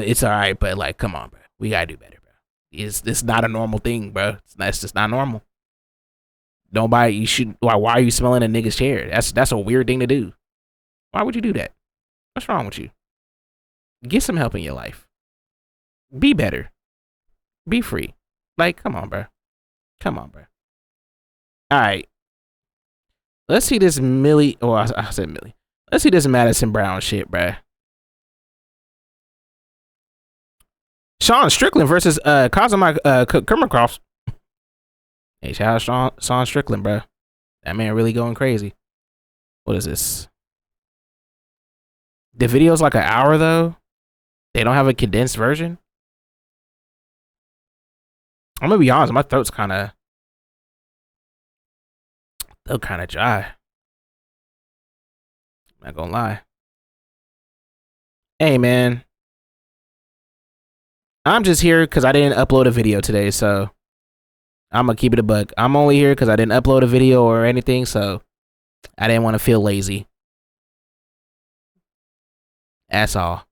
it's all right, but like, come on, bro. We gotta do better, bro. It's not a normal thing, bro. It's just not normal. Nobody, you should. Why are you smelling a nigga's chair? That's a weird thing to do. Why would you do that? What's wrong with you? Get some help in your life. Be better. Be free. Like, come on, bro. Come on, bro. All right. Let's see this Millie. Oh, I said Millie. Let's see this Madisyn Brown shit, bro. Sean Strickland versus Kazuma Kermercroft. Hey, shout out Sean Strickland, bro. That man really going crazy. What is this? The video's like an hour though. They don't have a condensed version. I'm gonna be honest, my throat's kind of dry. I'm not gonna lie. Hey man, I'm just here because I didn't upload a video today, so I'm gonna keep it a buck. I'm only here because I didn't upload a video or anything, so I didn't want to feel lazy. That's all.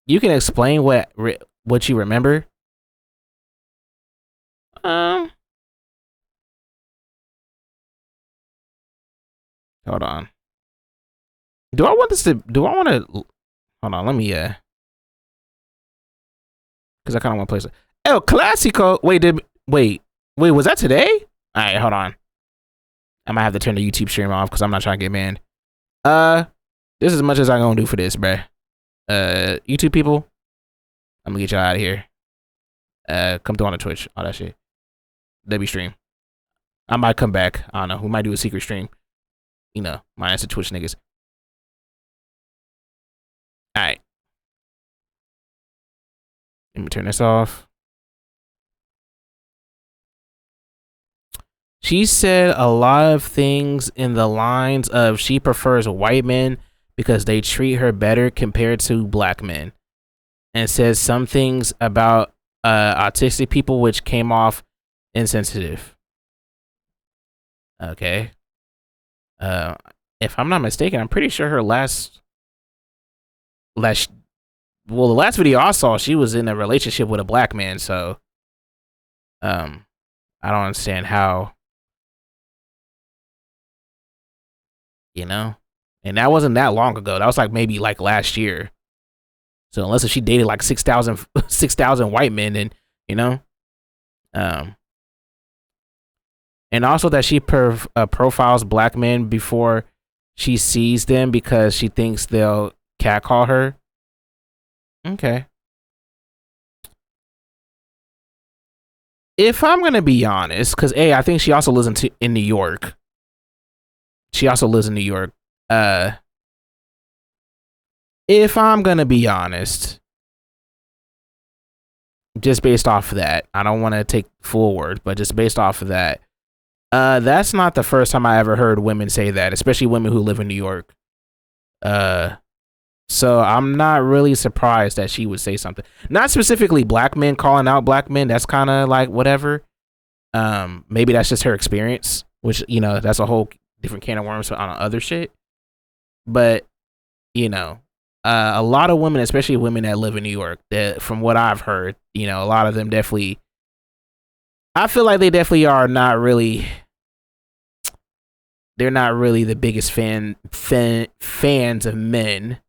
You can explain what you remember. Hold on. Do I want to? Hold on. Let me. Because I kind of want to play some. El Clasico. Wait. Was that today? All right. Hold on. I might have to turn the YouTube stream off because I'm not trying to get banned. This is as much as I'm gonna do for this, bruh. YouTube people, I'm gonna get y'all out of here. Come through on the Twitch, all that shit. W stream. I might come back. I don't know. We might do a secret stream. You know, minus the Twitch niggas. All right. Let me turn this off. She said a lot of things in the lines of she prefers white men because they treat her better compared to black men, and says some things about autistic people which came off insensitive. Okay. If I'm not mistaken, I'm pretty sure her last the last video I saw, she was in a relationship with a black man, so I don't understand how, you know, and that wasn't that long ago. That was like maybe like last year. So unless if she dated like 6,000 white men, then, you know, and also that she profiles black men before she sees them because she thinks they'll catcall her. Okay. If I'm gonna be honest, because I think she also lives in New York. She also lives in New York. If I'm gonna be honest, just based off of that, I don't want to take full word, but just based off of that, that's not the first time I ever heard women say that, especially women who live in New York. So I'm not really surprised that she would say something. Not specifically black men calling out black men. That's kind of like whatever. Maybe that's just her experience, which, you know, that's a whole different can of worms on other shit. But, you know, a lot of women, especially women that live in New York, that from what I've heard, you know, a lot of them definitely, I feel like they definitely are not really, they're not really the biggest fans of men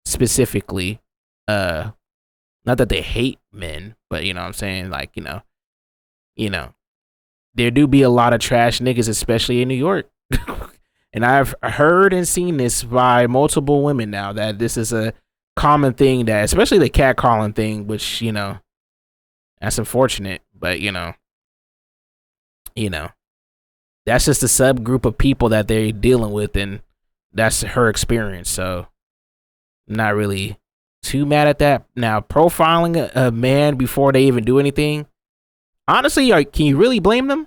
specifically. Not that they hate men, but you know what I'm saying, like, you know, there do be a lot of trash niggas, especially in New York. And I've heard and seen this by multiple women now, that this is a common thing, that especially the catcalling thing, which, you know, that's unfortunate, but you know, that's just a subgroup of people that they're dealing with, and that's her experience. So I'm not really too mad at that. Now, profiling a man before they even do anything, honestly, can you really blame them?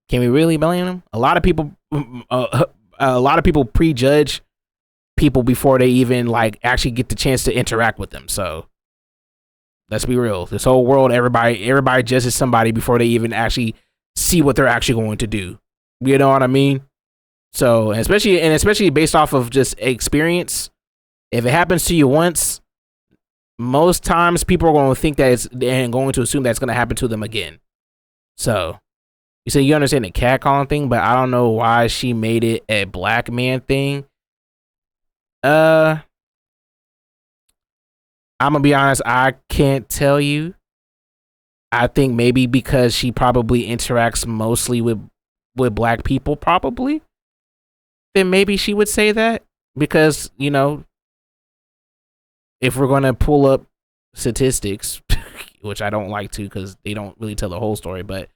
Can we really blame them? A lot of people prejudge people before they even like actually get the chance to interact with them. So let's be real. This whole world, everybody judges somebody before they even actually see what they're actually going to do. You know what I mean? So especially based off of just experience, if it happens to you once, most times people are going to think that it's and going to assume that's going to happen to them again. So you say you understand the catcalling thing, but I don't know why she made it a black man thing. I'm gonna be honest, I can't tell you. I think maybe because she probably interacts mostly with black people, probably. Then maybe she would say that because, you know, if we're going to pull up statistics, which I don't like to because they don't really tell the whole story, but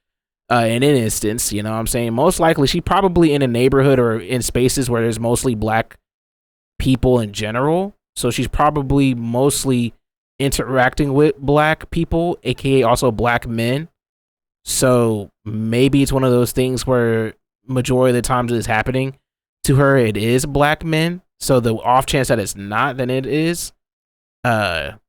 in an instance, you know what I'm saying, most likely she probably in a neighborhood or in spaces where there's mostly black people in general. So she's probably mostly interacting with black people, aka also black men. So maybe it's one of those things where majority of the times it's happening to her, it is black men. So the off chance that it's not, then it is. That's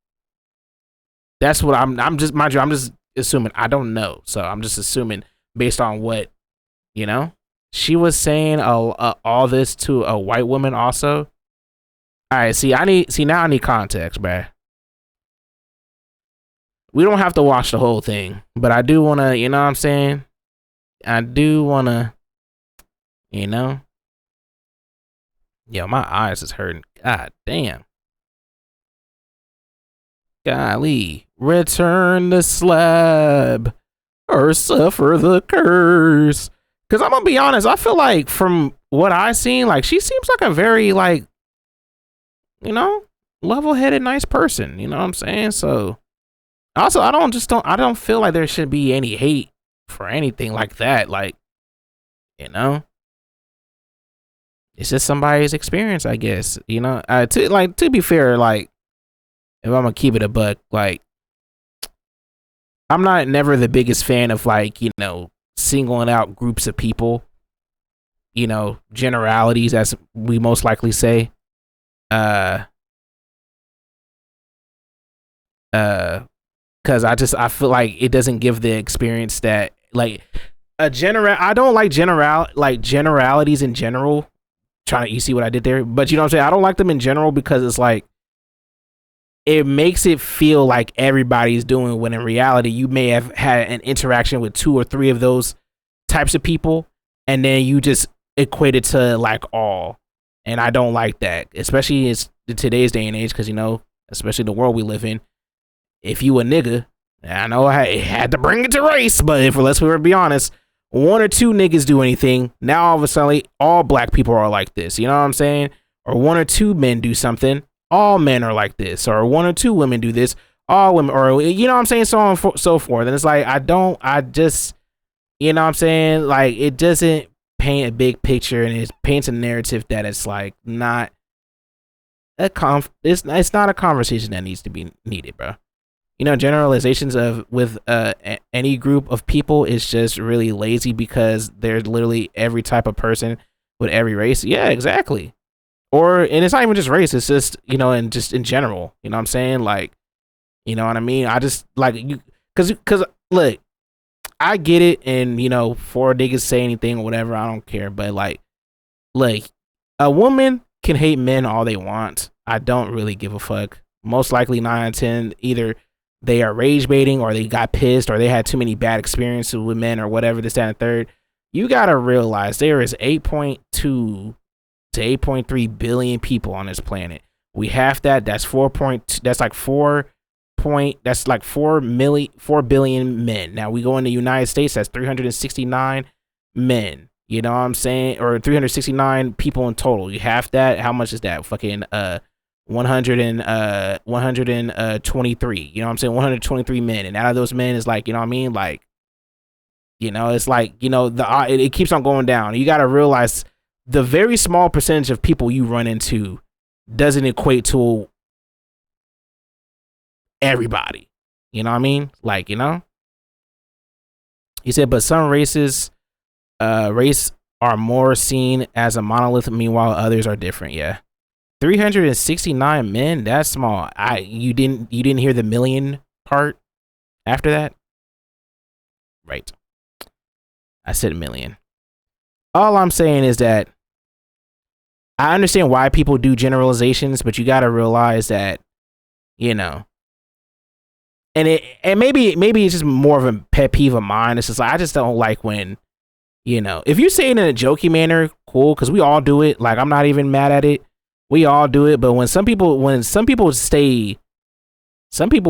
what I'm just, mind you, I'm just assuming. I don't know, so I'm just assuming based on what, you know, she was saying. All this to a white woman also. All right, now I need context, bruh. We don't have to watch the whole thing, but I do want to, you know what I'm saying? I do want to, you know? Yo, my eyes is hurting. God damn. Golly. Return the slab or suffer the curse. Because I'm going to be honest, I feel like from what I seen, like she seems like a very, like, you know, level-headed, nice person. You know what I'm saying? So, also, I don't feel like there should be any hate for anything like that. Like, you know? It's just somebody's experience, I guess. You know, to be fair, like, if I'm gonna keep it a buck, like, I'm not never the biggest fan of, like, you know, singling out groups of people. You know, generalities, as we most likely say. Because I feel like it doesn't give the experience that, like, I don't like generalities in general. You see what I did there? But you know what I'm saying? I don't like them in general because it's like, it makes it feel like everybody's doing when in reality you may have had an interaction with 2 or 3 of those types of people and then you just equate it to like all. And I don't like that, especially in today's day and age, because, you know, especially the world we live in, if you a nigga, I know I had to bring it to race, but let's be honest, 1 or 2 niggas do anything, now all of a sudden all black people are like this, you know what I'm saying? Or 1 or 2 men do something, all men are like this. Or 1 or 2 women do this, all women, or, you know what I'm saying, so on so forth. And it's like, I just, you know what I'm saying, like, it doesn't paint a big picture, and it paints a narrative that it's like not it's not a conversation that needs to be needed, bro. You know, generalizations with any group of people is just really lazy because there's literally every type of person with every race. Yeah, exactly. And it's not even just race, it's just, you know, and just in general, you know what I'm saying? Like, you know what I mean? I just like you, cause look, I get it, and, you know, 4 niggas say anything or whatever, I don't care. But like, a woman can hate men all they want. I don't really give a fuck. Most likely 9 out of 10, either they are rage baiting, or they got pissed, or they had too many bad experiences with men, or whatever, this, that, and the third. You gotta realize there is 8.2 to 8.3 billion people on this planet. We have that. That's 4 billion men. Now we go in the United States, that's 369 men. You know what I'm saying? Or 369 people in total. You have that. How much is that? Fucking 123. You know what I'm saying? 123 men. And out of those men is like, you know what I mean? Like, you know, it's like, you know, it keeps on going down. You got to realize the very small percentage of people you run into doesn't equate to everybody. You know what I mean? Like, you know? He said, but some race are more seen as a monolith, meanwhile others are different. Yeah. 369 men, that's small. You didn't hear the million part after that? Right. I said million. All I'm saying is that I understand why people do generalizations, but you got to realize that, you know, and maybe it's just more of a pet peeve of mine. It's just like I just don't like when, you know, if you say it in a jokey manner, cool, because we all do it. Like I'm not even mad at it. We all do it, but when some people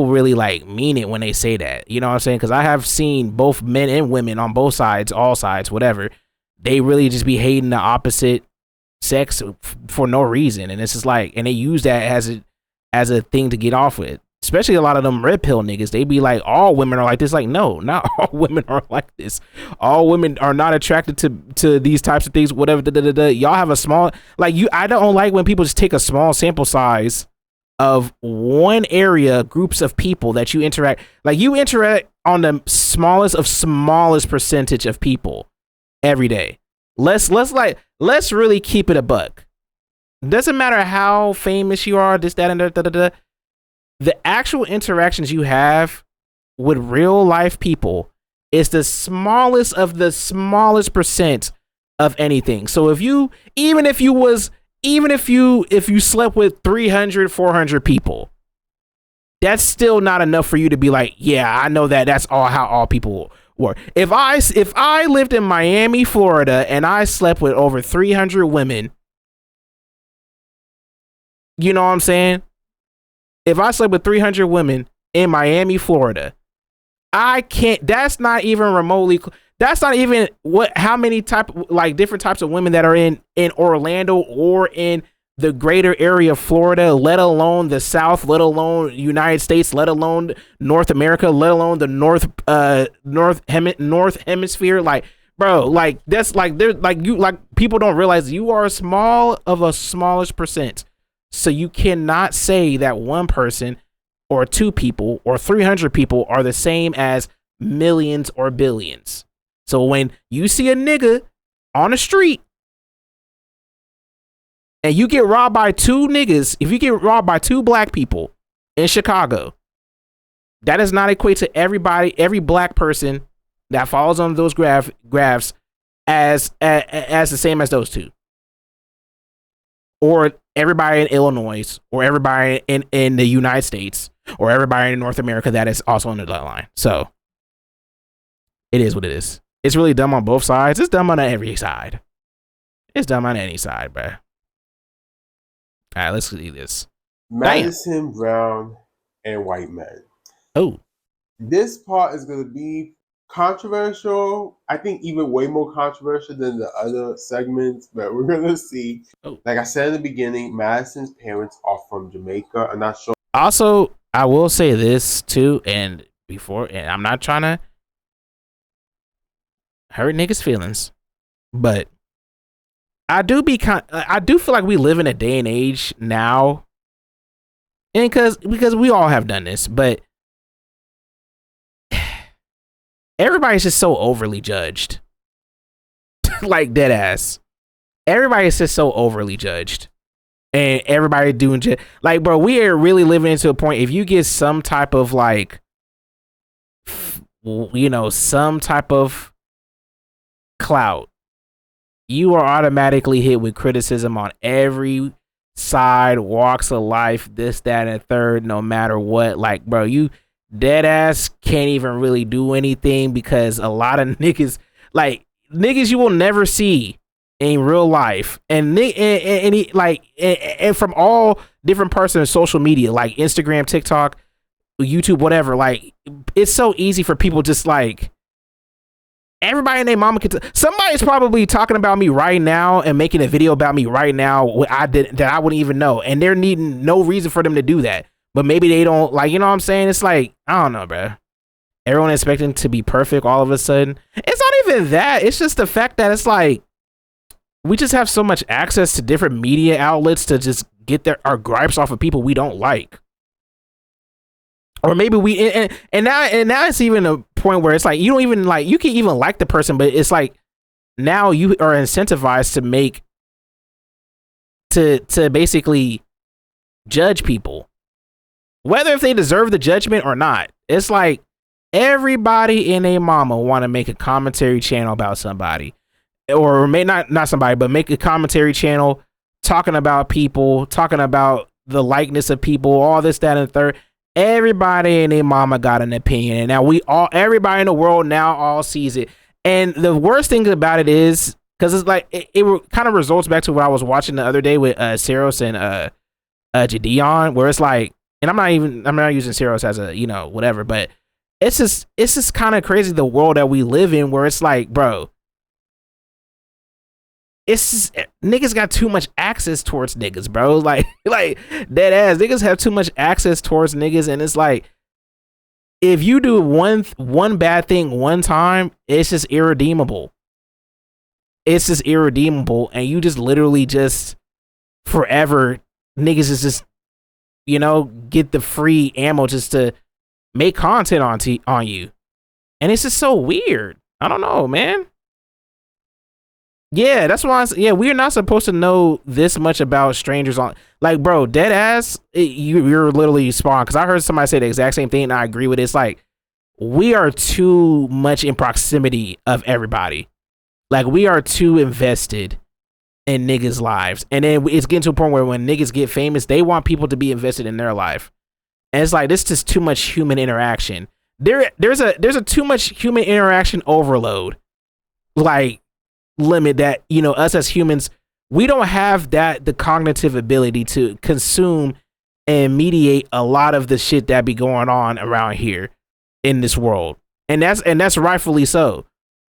really like mean it when they say that. You know what I'm saying? Because I have seen both men and women on both sides, all sides, whatever. They really just be hating the opposite sex for no reason, and it's just like, and they use that as a thing to get off with. Especially a lot of them red pill niggas, they be like, all women are like this. Like, no, not all women are like this. All women are not attracted to these types of things. Whatever. Y'all have a small, like you. I don't like when people just take a small sample size of one area, groups of people that you interact. Like you interact on the smallest percentage of people every day. Let's really keep it a buck. Doesn't matter how famous you are, this, that, and da. The actual interactions you have with real life people is the smallest of the smallest percent of anything. So if you slept with 300, 400 people, that's still not enough for you to be like, yeah, I know that's how all people work. If I lived in Miami, Florida, and I slept with over 300 women, you know what I'm saying? If I slept with 300 women in Miami, Florida, I can't, that's not even how many different types of women that are in Orlando or in the greater area of Florida, let alone the South, let alone United States, let alone North America, let alone the North Hemisphere. Like, bro, like that's like there's like you like people don't realize you are smallest percent. So you cannot say that one person or two people or 300 people are the same as millions or billions. So when you see a nigga on the street and you get robbed by two niggas, if you get robbed by two black people in Chicago, that does not equate to every black person that falls on those graphs as the same as those two. Or everybody in Illinois, or everybody in the United States, or everybody in North America that is also on the line. So it is what it is. It's really dumb on both sides. It's dumb on every side. It's dumb on any side, bro. All right, let's see this. Madisyn Brown and white men. Oh. This part is going to be controversial. I think even way more controversial than the other segments, but we're going to see. Oh. Like I said in the beginning, Madisyn's parents are from Jamaica. I'm not sure. Also, I will say this too, and I'm not trying to hurt niggas' feelings, but I do feel like we live in a day and age now, and because we all have done this, but everybody's just so overly judged. Like dead ass. Everybody's just so overly judged. And everybody doing like, bro, we are really living into a point. If you get some type of like, you know, some type of clout, you are automatically hit with criticism on every side, walks of life, this, that, and third, no matter what. Like, bro, you dead ass can't even really do anything because a lot of niggas you will never see in real life, and from all different parts of social media, like Instagram, TikTok, YouTube, whatever. Like, it's so easy for people just like everybody and their mama somebody's probably talking about me right now and making a video about me right now what I did that I wouldn't even know, and they're needing no reason for them to do that. But maybe they don't, like, you know what I'm saying? It's like, I don't know, bro. Everyone expecting to be perfect all of a sudden. It's not even that. It's just the fact that it's like, we just have so much access to different media outlets to just get our gripes off of people we don't like. Or maybe and now it's even a point where it's like, you don't even like, you can even like the person, but it's like, now you are incentivized to basically judge people, whether if they deserve the judgment or not. It's like everybody and a mama want to make a commentary channel about somebody, or may not somebody, but make a commentary channel talking about people, talking about the likeness of people, all this, that, and the third. Everybody and their mama got an opinion, and now everybody in the world now all sees it. And the worst thing about it is, because it's like it kind of results back to what I was watching the other day with Saros and Jadeon, where it's like, and I'm not using Saros as a whatever, but it's just kind of crazy the world that we live in, where it's like, bro, it's just, niggas got too much access towards niggas, bro. Like dead ass niggas have too much access towards niggas, and it's like, if you do one bad thing one time, it's just irredeemable. It's just irredeemable, and you just literally just forever niggas is just get the free ammo just to make content on you, and it's just so weird. I don't know, man. Yeah, that's why. We're not supposed to know this much about strangers on, like, bro, dead ass. You're literally spawned, because I heard somebody say the exact same thing, and I agree with it. It's like, we are too much in proximity of everybody. Like, we are too invested in niggas' lives, and then it's getting to a point where when niggas get famous, they want people to be invested in their life, and it's like, this is just too much human interaction. There's a too much human interaction overload, like, limit that us as humans, we don't have the cognitive ability to consume and mediate a lot of the shit that be going on around here in this world, and that's rightfully so.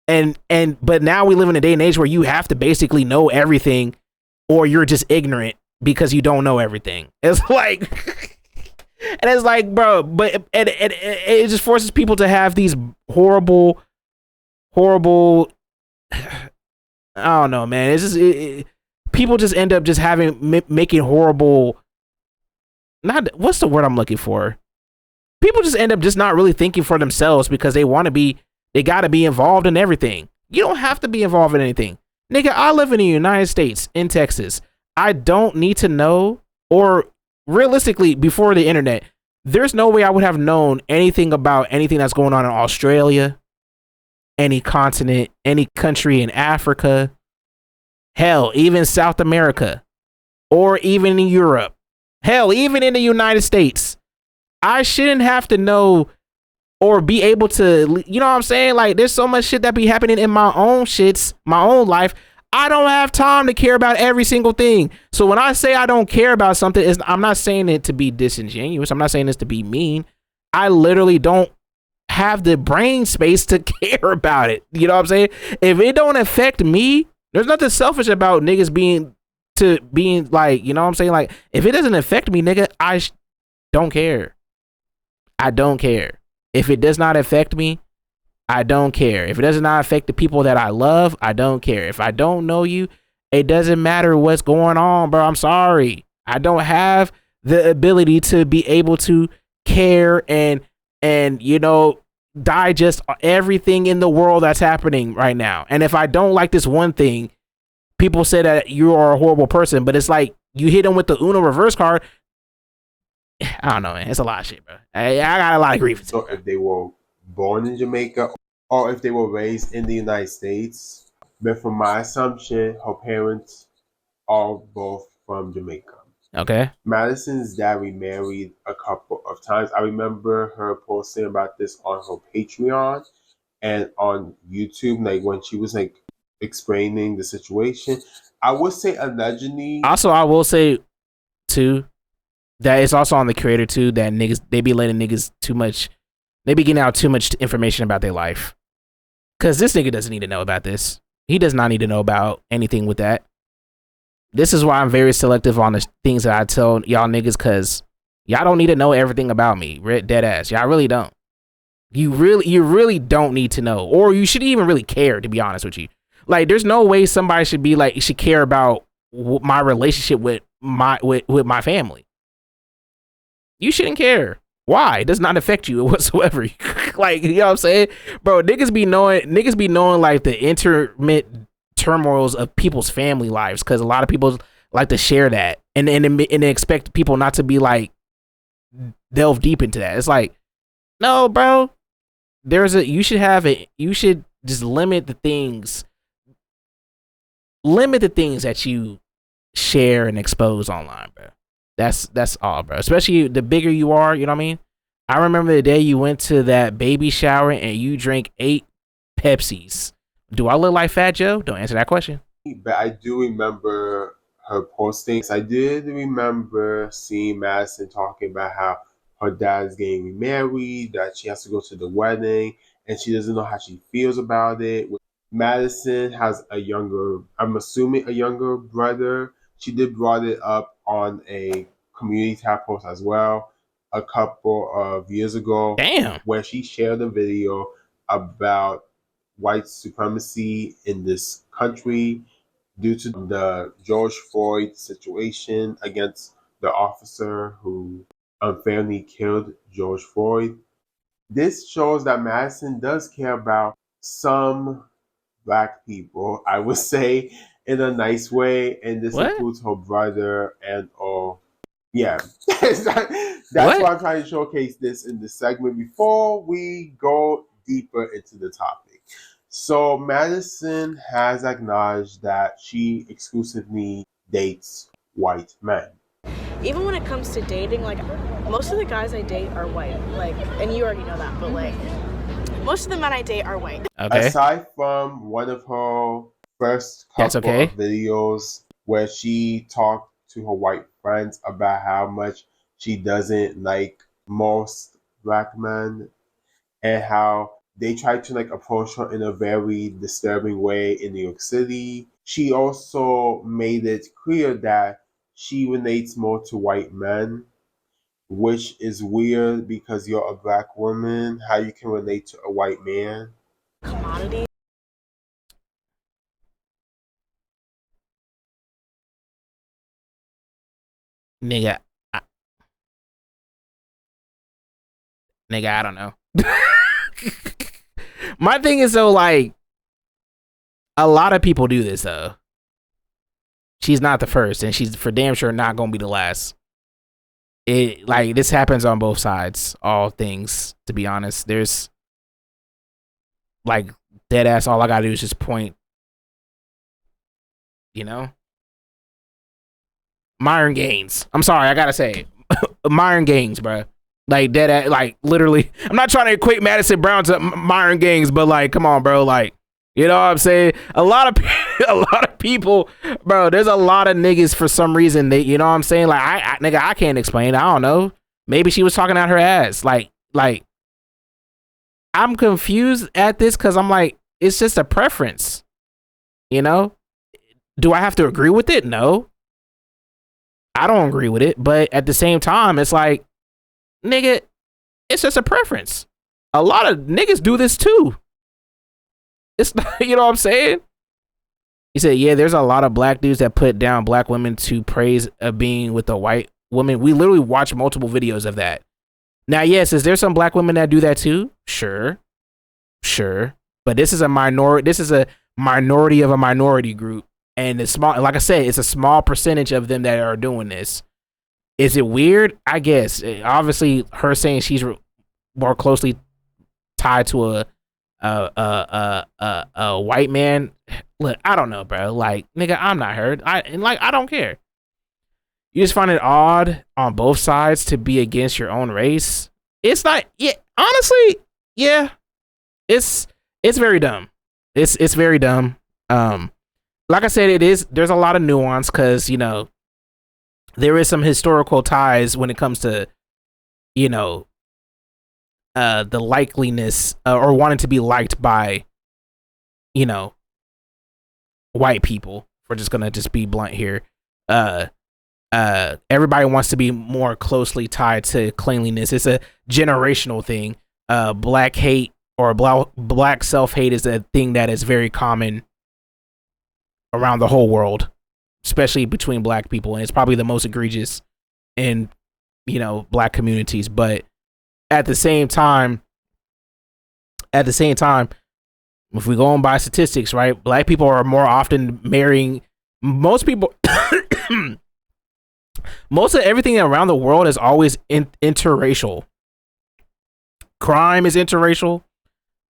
But now we live in a day and age where you have to basically know everything, or you're just ignorant because you don't know everything. It's like and it's like, bro, but it just forces people to have these horrible I don't know, man. It's just people just end up just making horrible. Not what's the word I'm looking for. People just end up just not really thinking for themselves because they want to be. They got to be involved in everything. You don't have to be involved in anything, nigga. I live in the United States, in Texas. I don't need to know, or realistically, before the internet, there's no way I would have known anything about anything that's going on in Australia, any continent, any country in Africa, hell, even South America, or even in Europe, hell, even in the United States. I shouldn't have to know or be able to, you know what I'm saying? Like, there's so much shit that be happening in my own life. I don't have time to care about every single thing. So when I say I don't care about something, I'm not saying it to be disingenuous. I'm not saying this to be mean. I literally don't have the brain space to care about it. You know what I'm saying? If it don't affect me, there's nothing selfish about niggas being like, you know what I'm saying? Like, if it doesn't affect me, nigga, I don't care. I don't care. If it does not affect me, I don't care. If it does not affect the people that I love, I don't care. If I don't know you, it doesn't matter what's going on, bro. I'm sorry. I don't have the ability to be able to care and digest everything in the world that's happening right now. And if I don't like this one thing, people say that you are a horrible person, but it's like, you hit them with the Uno reverse card. I don't know, man. It's a lot of shit, bro. I got a lot of grievances. So if they were born in Jamaica or if they were raised in the United States, but from my assumption, her parents are both from Jamaica. Okay. Madisyn's dad remarried a couple of times. I remember her posting about this on her Patreon and on YouTube, like when she was like explaining the situation. I would say allegedly. Also, I will say too that it's also on the creator too that niggas, they be letting niggas too much. They be getting out too much information about their life. Cause this nigga doesn't need to know about this. He does not need to know about anything with that. This is why I'm very selective on the things that I tell y'all niggas, cause y'all don't need to know everything about me. Dead ass. Y'all really don't. You really don't need to know, or you shouldn't even really care, to be honest with you. Like, there's no way somebody should be like, should care about my relationship with my family. You shouldn't care. Why? It does not affect you whatsoever. Like, you know what I'm saying? Bro, niggas be knowing like the intermittent turmoils of people's family lives, because a lot of people like to share that and expect people not to be like delve deep into that. It's like, no, bro. You should just limit the things that you share and expose online, bro. That's all, bro. Especially the bigger you are, you know what I mean? I remember the day you went to that baby shower and you drank 8 Pepsis. Do I look like Fat Joe? Don't answer that question. But I do remember her posting. I did remember seeing Madisyn talking about how her dad's getting remarried, that she has to go to the wedding, and she doesn't know how she feels about it. Madisyn has I'm assuming a younger brother. She did brought it up on a community tab post as well a couple of years ago. Damn. Where she shared a video about white supremacy in this country due to the George Floyd situation against the officer who unfairly killed George Floyd. This shows that Madisyn does care about some black people, I would say, in a nice way, and this includes her brother and all. Yeah, that's why I'm trying to showcase this in this segment before we go deeper into the topic. So Madisyn has acknowledged that she exclusively dates white men. Even when it comes to dating, like, most of the guys I date are white, like, and you already know that, but like, most of the men I date are white. Okay. Aside from one of her first couple of videos where she talked to her white friends about how much she doesn't like most black men and how they tried to like approach her in a very disturbing way in New York City. She also made it clear that she relates more to white men, which is weird because you're a black woman. How you can relate to a white man? Commodity. Nigga, I don't know. My thing is though, like, a lot of people do this though. She's not the first, and she's for damn sure not gonna be the last. It like this happens on both sides. All things, to be honest. There's like dead ass. All I gotta do is just point. You know, Myron Gaines. I'm sorry, I gotta say, Myron Gaines, bro. Like dead ass. Like literally. I'm not trying to equate Madisyn Brown to Myron Gaines, but like, come on, bro. Like, you know what I'm saying? A lot of people, bro. There's a lot of niggas for some reason. They, you know what I'm saying? Like, I can't explain. I don't know. Maybe she was talking out her ass. Like, I'm confused at this because I'm like, it's just a preference. You know? Do I have to agree with it? No. I don't agree with it. But at the same time, it's like, nigga, it's just a preference. A lot of niggas do this too. It's not, you know what I'm saying? He said, yeah, there's a lot of black dudes that put down black women to praise a being with a white woman. We literally watch multiple videos of that. Now, yes, is there some black women that do that too? Sure. But this is a minority. This is a minority of a minority group. And it's small. Like I said, it's a small percentage of them that are doing this. Is it weird? I guess. Obviously, her saying she's more closely tied to a white man. Look, I don't know, bro. Like, nigga, I'm not hurt. I don't care. You just find it odd on both sides to be against your own race. It's not. Yeah, honestly, yeah. It's very dumb. It's very dumb. Like I said, it is. There's a lot of nuance because, you know, there is some historical ties when it comes to, you know, the likeliness or wanting to be liked by, you know, white people. We're just gonna just be blunt here. Everybody wants to be more closely tied to cleanliness. It's a generational thing. Black hate or black self-hate is a thing that is very common around the whole world, especially between black people, and it's probably the most egregious in, you know, black communities. But at the same time, if we go on by statistics, right, black people are more often marrying. Most people, most of everything around the world is always interracial. Crime is interracial.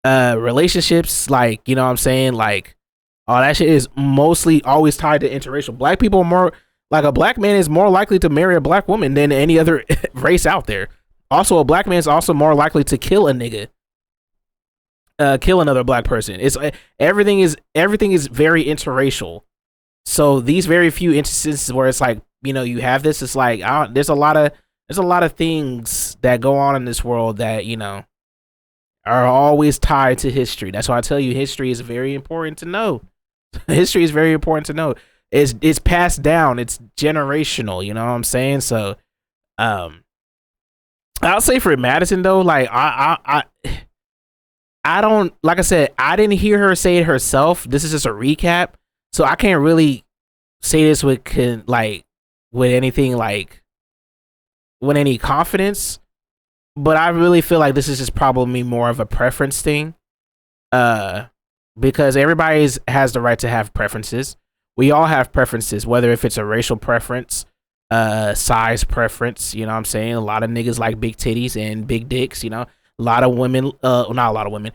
Relationships, like, you know what I'm saying, like, all that shit is mostly always tied to interracial. Black people are Like a black man is more likely to marry a black woman than any other race out there. Also, a black man is also more likely to kill a nigga, kill another black person. It's everything is very interracial. So these very few instances where it's like, you know, you have this, it's like there's a lot of things that go on in this world that, you know, are always tied to history. That's why I tell you, history is very important to know. History is very important to know. It's passed down. It's generational. You know what I'm saying? So, I'll say for Madisyn though, like I don't, like I said, I didn't hear her say it herself. This is just a recap, so I can't really say this with anything like with any confidence. But I really feel like this is just probably more of a preference thing, because everybody has the right to have preferences. We all have preferences, whether if it's a racial preference, size preference. You know what I'm saying? A lot of niggas like big titties and big dicks. You know, a lot of women, not a lot of women.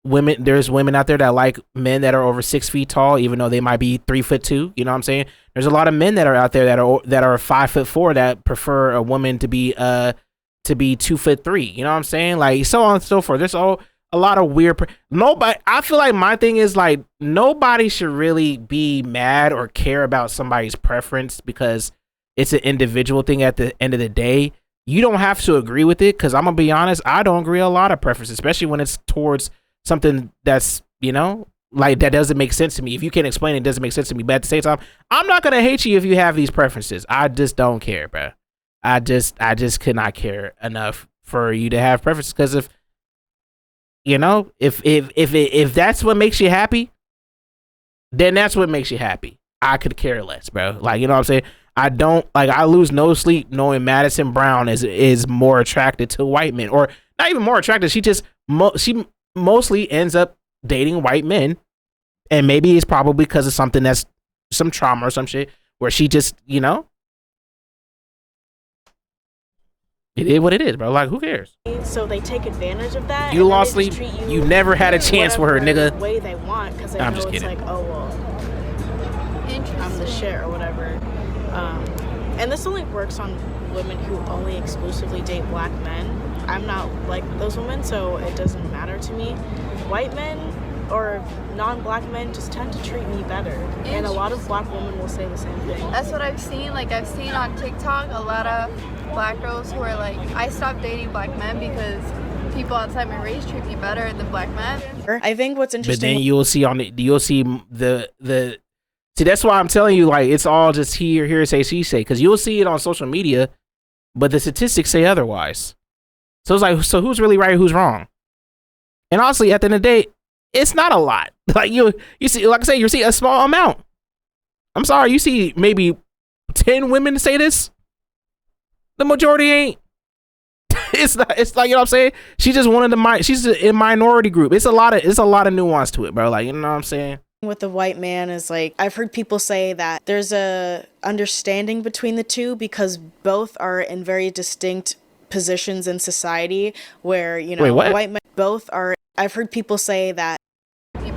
Women, there's women out there that like men that are over 6 feet tall, even though they might be 3'2". You know what I'm saying? There's a lot of men that are out there that are 5'4" that prefer a woman to be 2'3". You know what I'm saying? Like so on and so forth. There's a lot of weird. Nobody. I feel like my thing is like nobody should really be mad or care about somebody's preference because it's an individual thing. At the end of the day, you don't have to agree with it, because I'm gonna be honest, I don't agree with a lot of preferences, especially when it's towards something that's, you know, like that doesn't make sense to me. If you can't explain it, it doesn't make sense to me. But at the same time, I'm not gonna hate you if you have these preferences. I just don't care, bro. I just could not care enough for you to have preferences, because if you know, if that's what makes you happy, then that's what makes you happy. I could care less, bro. Like, you know what I'm saying? I lose no sleep knowing Madisyn Brown is more attracted to white men, or not even more attracted. She just she mostly ends up dating white men, and maybe it's probably because of something that's some trauma or some shit where she just, you know, it is what it is, bro. Like, who cares? So they take advantage of that. You lost sleep. You never had a chance with her, nigga. Way they want, because they know it's kidding. Like, oh well, I'm the shit or whatever. And this only works on women who only exclusively date black men. I'm not like those women, so it doesn't matter to me. White men or non-black men just tend to treat me better, and a lot of black women will say the same thing. That's what I've seen. Like, I've seen on TikTok a lot of black girls who are like, I stopped dating black men because people outside my race treat me better than black men. I think what's interesting, but then you'll see the see, that's why I'm telling you, like, it's all just hearsay, she say, because you'll see it on social media, but the statistics say otherwise. So it's like, so who's really right, who's wrong? And honestly, at the end of the day, it's not a lot. Like you see, like I say, you see a small amount. I'm sorry, you see maybe 10 women say this. The majority ain't. It's not. It's like, you know what I'm saying. She just wanted she's a minority group. It's a lot of nuance to it, bro. Like, you know what I'm saying. With the white man is like, I've heard people say that there's a understanding between the two because both are in very distinct positions in society where, you know, white men both are. I've heard people say that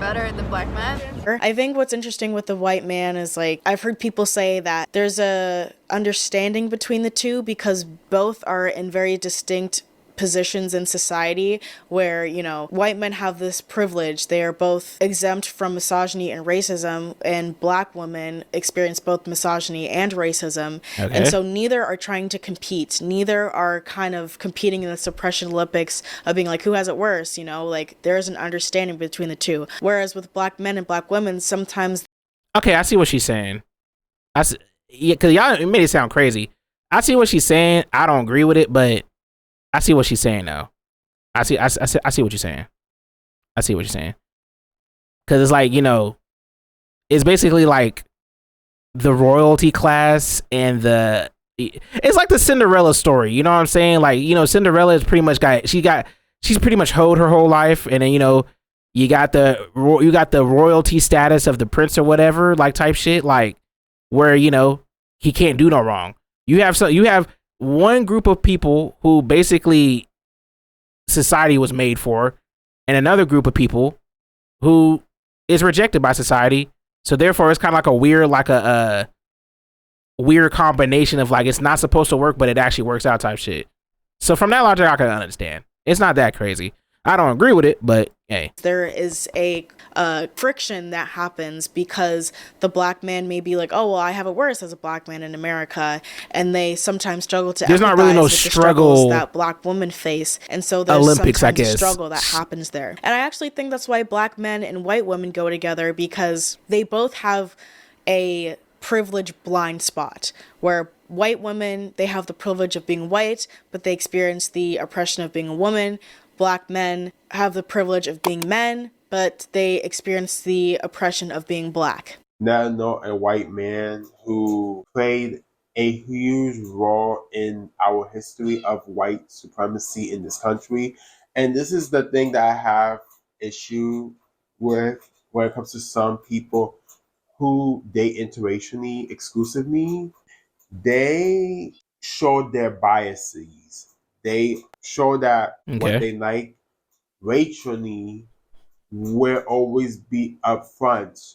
better than black men. I think what's interesting with the white man is like, I've heard people say that there's a understanding between the two because both are in very distinct positions in society where, you know, white men have this privilege. They are both exempt from misogyny and racism, and black women experience both misogyny and racism. Okay. And so neither are trying to compete. Neither are kind of competing in the suppression Olympics of being like, who has it worse? You know, like there's an understanding between the two. Whereas with black men and black women, sometimes. Okay, I see what she's saying. Yeah, because y'all, it made it sound crazy. I see what she's saying. I don't agree with it, but I see what she's saying though. I see what you're saying. I see what you're saying. Cause it's like, you know, it's basically like the royalty class and it's like the Cinderella story. You know what I'm saying? Like, you know, Cinderella is pretty much she's pretty much hoed her whole life. And then, you know, you got the royalty status of the prince or whatever, like type shit, like where, you know, he can't do no wrong. You have one group of people who basically society was made for, and another group of people who is rejected by society. So therefore, it's kind of like a weird, like weird combination of like it's not supposed to work, but it actually works out type shit. So from that logic, I can understand. It's not that crazy. I don't agree with it, but hey. There is a friction that happens because the black man may be like, oh, well, I have it worse as a black man in America. And they sometimes struggle to there's not really no with the struggle struggles that black women face. And so there's Olympics, I sometimes guess. a struggle that happens there. And I actually think that's why black men and white women go together, because they both have a privilege blind spot where white women, they have the privilege of being white, but they experience the oppression of being a woman. Black men have the privilege of being men, but they experience the oppression of being black. Now know a white man who played a huge role in our history of white supremacy in this country. And this is the thing that I have issue with when it comes to some people who date interracially exclusively. They show their biases. They show that what they like racially will always be upfront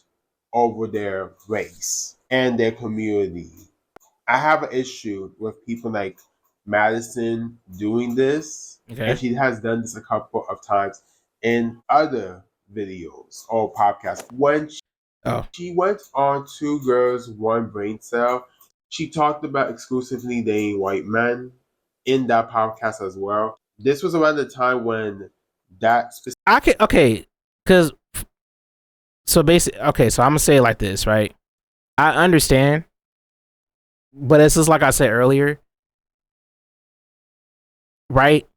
over their race and their community. I have an issue with people like Madisyn doing this, and she has done this a couple of times in other videos or podcasts. When she went on Two Girls, One Brain Cell, she talked about exclusively dating white men in that podcast as well. This was around the time when that because so basically, so I'm gonna say it like this, right? I understand, but it's just like I said earlier, right?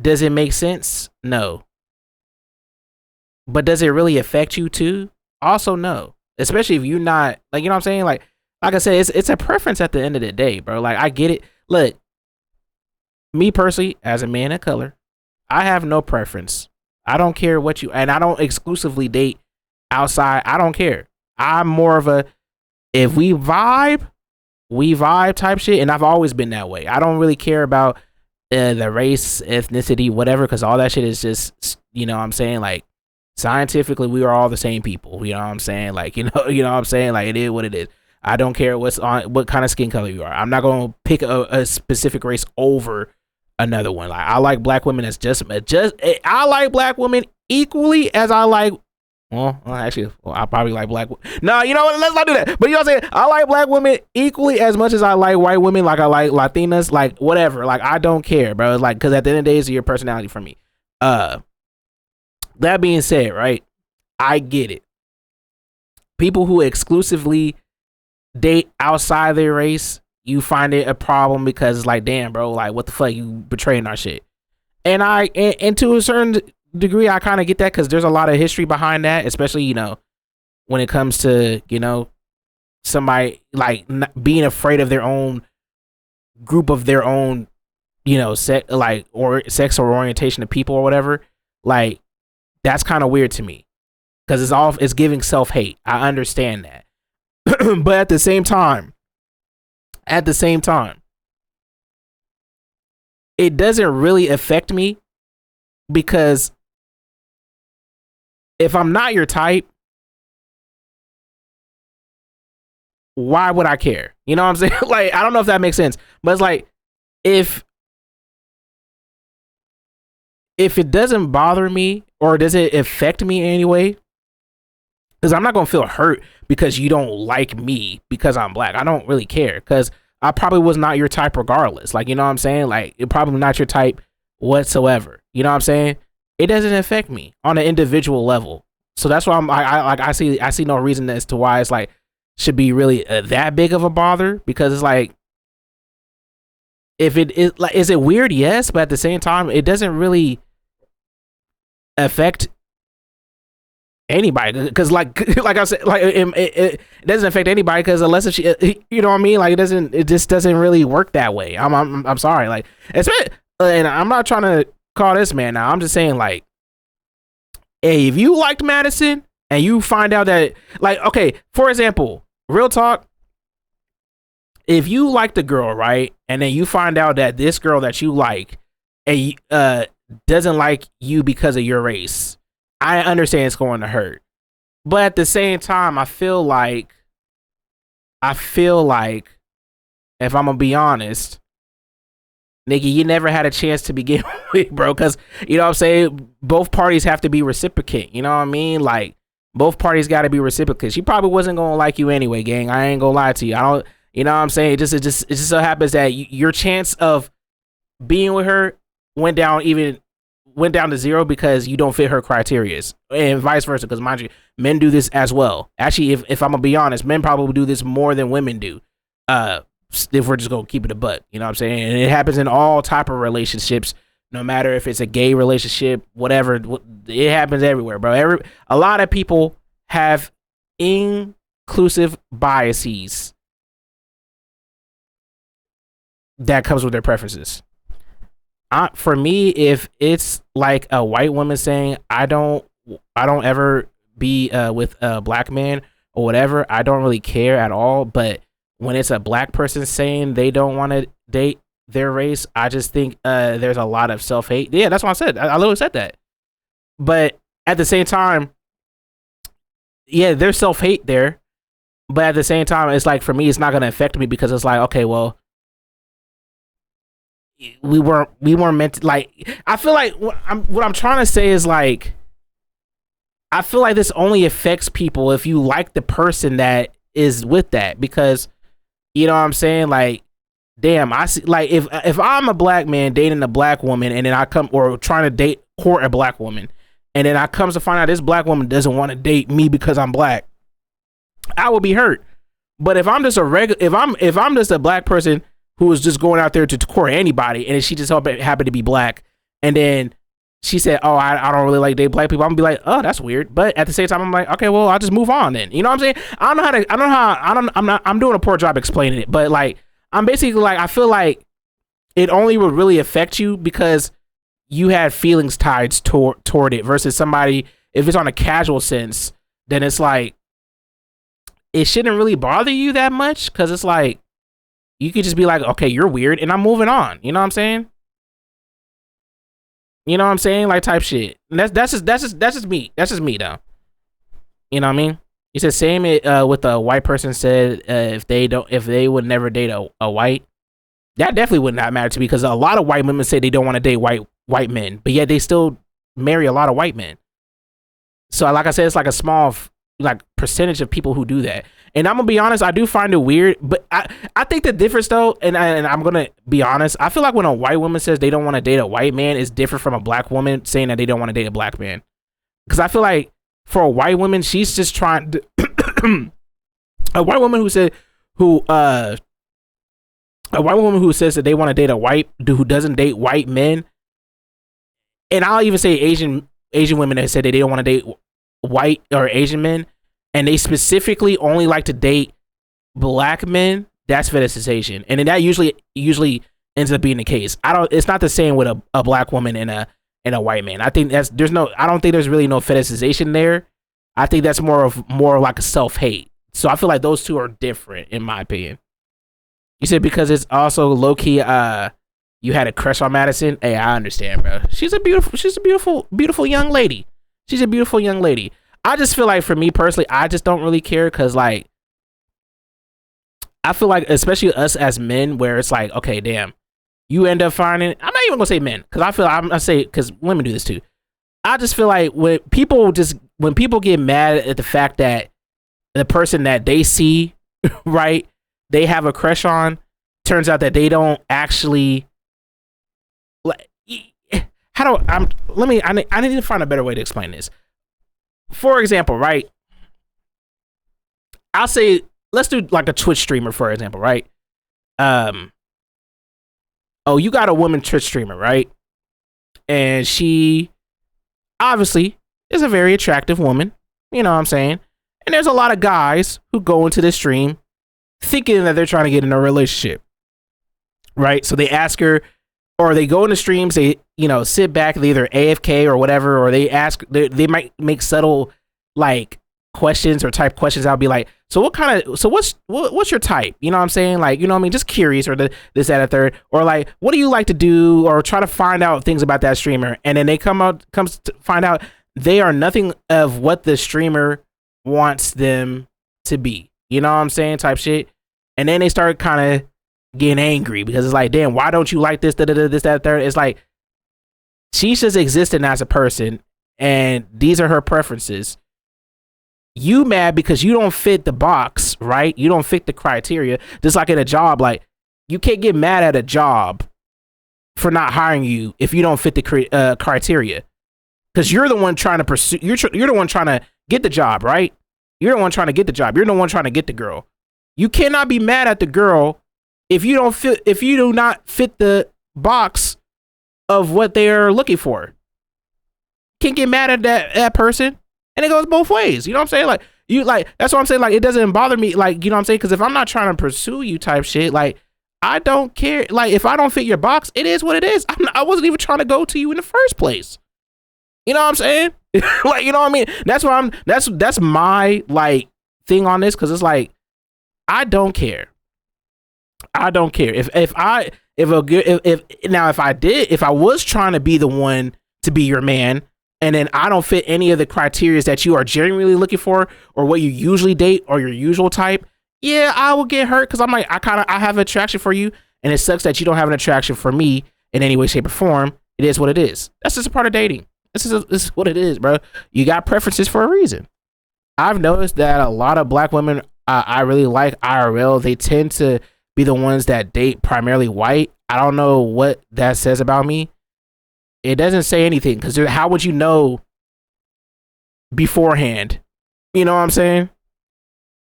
Does it make sense? No. But does it really affect you too? Also, no. Especially if you're not, like, you know what I'm saying? Like I said, it's a preference at the end of the day, bro. Like, I get it. Look, me personally, as a man of color, I have no preference. I don't care what you, and I don't exclusively date outside. I don't care. I'm more of a, if we vibe type shit, and I've always been that way. I don't really care about the race, ethnicity, whatever, because all that shit is just, you know what I'm saying? Like, scientifically, we are all the same people. You know what I'm saying? Like, you know what I'm saying? Like, it is what it is. I don't care what kind of skin color you are. I'm not going to pick a specific race over another one. Like, I like black women as I like black women equally as I like, I probably like black. No, you know what? Let's not do that. But you know what I'm saying? I like black women equally as much as I like white women. Like, I like Latinas, like whatever. Like, I don't care, bro. It's like, because at the end of the day, it's your personality for me. That being said, right? I get it. People who exclusively date outside their race, you find it a problem because it's like, damn, bro, like, what the fuck, you betraying our shit. And to a certain degree, I kind of get that, because there's a lot of history behind that, especially, you know, when it comes to, you know, somebody like being afraid of their own group of their own, you know, sex or orientation of people or whatever. Like, that's kind of weird to me, because it's giving self-hate. I understand that. But at the same time, it doesn't really affect me, because if I'm not your type, why would I care? You know what I'm saying? Like, I don't know if that makes sense, but it's like, if it doesn't bother me, or does it affect me in any way, because I'm not going to feel hurt because you don't like me because I'm black. I don't really care, because I probably was not your type regardless. Like, you know what I'm saying? Like, you're probably not your type whatsoever. You know what I'm saying? It doesn't affect me on an individual level. So that's why I see no reason as to why it's like should be really that big of a bother, because it's like, if it is like, is it weird? Yes, but at the same time, it doesn't really affect anybody, because like I said, like it doesn't affect anybody, because unless if she, you know what I mean, like, it just doesn't really work that way. I'm sorry, like, and I'm not trying to call this man now. I'm just saying, like, hey, if you liked Madisyn and you find out that, like, okay, for example, real talk, if you like the girl, right, and then you find out that this girl that you like doesn't like you because of your race, I understand it's going to hurt. But at the same time, I feel like I feel like, if I'm gonna be honest, nigga, you never had a chance to begin with, bro. Because, you know what I'm saying? Both parties have to be reciprocate. You know what I mean? Like, both parties got to be reciprocate. She probably wasn't going to like you anyway, gang. I ain't going to lie to you. I don't, you know what I'm saying? It just so happens that your chance of being with her went down to zero because you don't fit her criterias, and vice versa. Because mind you, men do this as well. Actually, if I'm going to be honest, men probably do this more than women do. If we're just gonna keep it a buck, you know what I'm saying? And it happens in all type of relationships, no matter if it's a gay relationship, whatever. It happens everywhere, bro. A lot of people have inclusive biases that comes with their preferences. For me, if it's like a white woman saying, I don't ever be with a black man or whatever, I don't really care at all. But when it's a black person saying they don't want to date their race, I just think there's a lot of self-hate. Yeah, that's what I said. I literally said that. But at the same time, yeah, there's self-hate there. But at the same time, it's like, for me, it's not going to affect me because it's like, okay, well, we weren't meant to, like, I feel like what I'm trying to say is, like, I feel like this only affects people if you like the person that is with that, because, you know what I'm saying? Like, damn, I see, like, if I'm a black man dating a black woman and then I come, or trying to court a black woman, and then I comes to find out this black woman doesn't want to date me because I'm black, I will be hurt. But if I'm just if I'm just a black person who is just going out there to court anybody, and she just happened to be black, and then she said, oh, I don't really like date black people, I'm gonna be like, oh, that's weird. But at the same time, I'm like, okay, well, I'll just move on then. You know what I'm saying? I'm doing a poor job explaining it, but, like, I'm basically like, I feel like it only would really affect you because you had feelings tied toward it, versus somebody, if it's on a casual sense, then it's like, it shouldn't really bother you that much, because it's like, you could just be like, okay, you're weird, and I'm moving on. You know what I'm saying? You know what I'm saying? Like, type shit. And that's just me. That's just me, though. You know what I mean? You said same with the white person said if they would never date a white. That definitely would not matter to me, because a lot of white women say they don't want to date white men, but yet they still marry a lot of white men. So, like I said, it's like a small percentage of people who do that. And I'm gonna be honest, I do find it weird, but I think the difference, though, and I'm gonna be honest, I feel like when a white woman says they don't want to date a white man, is different from a black woman saying that they don't want to date a black man. Because I feel like for a white woman, she's just trying to a white woman who says that they want to date a white dude who doesn't date white men, and I'll even say Asian women that said that they don't want to date white or Asian men, and they specifically only like to date black men, that's fetishization. And then that usually ends up being the case. It's not the same with a black woman and a white man. I think I don't think there's really no fetishization there. I think that's more like a self-hate. So I feel like those two are different, in my opinion. You said because it's also low-key, you had a crush on Madisyn. Hey, I understand, bro. She's a beautiful young lady. She's a beautiful young lady. I just feel like, for me personally, I just don't really care, because, like, I feel like, especially us as men, where it's like, okay, damn, you end up finding, I'm not even gonna say men, because I say, because women do this too. I just feel like when people get mad at the fact that the person that they see, right, they have a crush on, turns out that they don't actually, like, I need to find a better way to explain this. For example, right? I'll say, let's do like a Twitch streamer, for example, right? You got a woman Twitch streamer, right? And she obviously is a very attractive woman, you know what I'm saying? And there's a lot of guys who go into this stream thinking that they're trying to get in a relationship, right? So they ask her, or they go into streams, they, you know, sit back, they either AFK or whatever, or they might make subtle, like, questions or type questions. I'll be like, so what's your type? You know what I'm saying? Like, you know what I mean? Just curious, or this, that, and third, or like, what do you like to do, or try to find out things about that streamer. And then they comes to find out they are nothing of what the streamer wants them to be. You know what I'm saying? Type shit. And then they start kind of getting angry because it's like, damn, why don't you like this, this, that, third? It's like, she's just existing as a person, and these are her preferences. You mad because you don't fit the box, right? You don't fit the criteria. Just like in a job, like, you can't get mad at a job for not hiring you if you don't fit the criteria. Because you're the one trying to pursue, you're the one trying to get the job, right? You're the one trying to get the job. You're the one trying to get the girl. You cannot be mad at the girl if you do not fit the box of what they're looking for. Can't get mad at that person. And it goes both ways. You know what I'm saying? That's what I'm saying. Like, it doesn't bother me. Like, you know what I'm saying? Because if I'm not trying to pursue you type shit, like, I don't care. Like, if I don't fit your box, it is what it is. I wasn't even trying to go to you in the first place. You know what I'm saying? Like, you know what I mean? That's my, like, thing on this. Because it's like, I don't care. I don't care. If I was trying to be the one to be your man, and then I don't fit any of the criteria that you are genuinely looking for, or what you usually date, or your usual type, yeah, I will get hurt because I'm like, I have an attraction for you, and it sucks that you don't have an attraction for me in any way, shape, or form. It is what it is. That's just a part of dating. This is what it is, bro. You got preferences for a reason. I've noticed that a lot of black women I really like IRL, they tend to be the ones that date primarily white. I don't know what that says about me. It doesn't say anything, because how would you know beforehand? You know what I'm saying?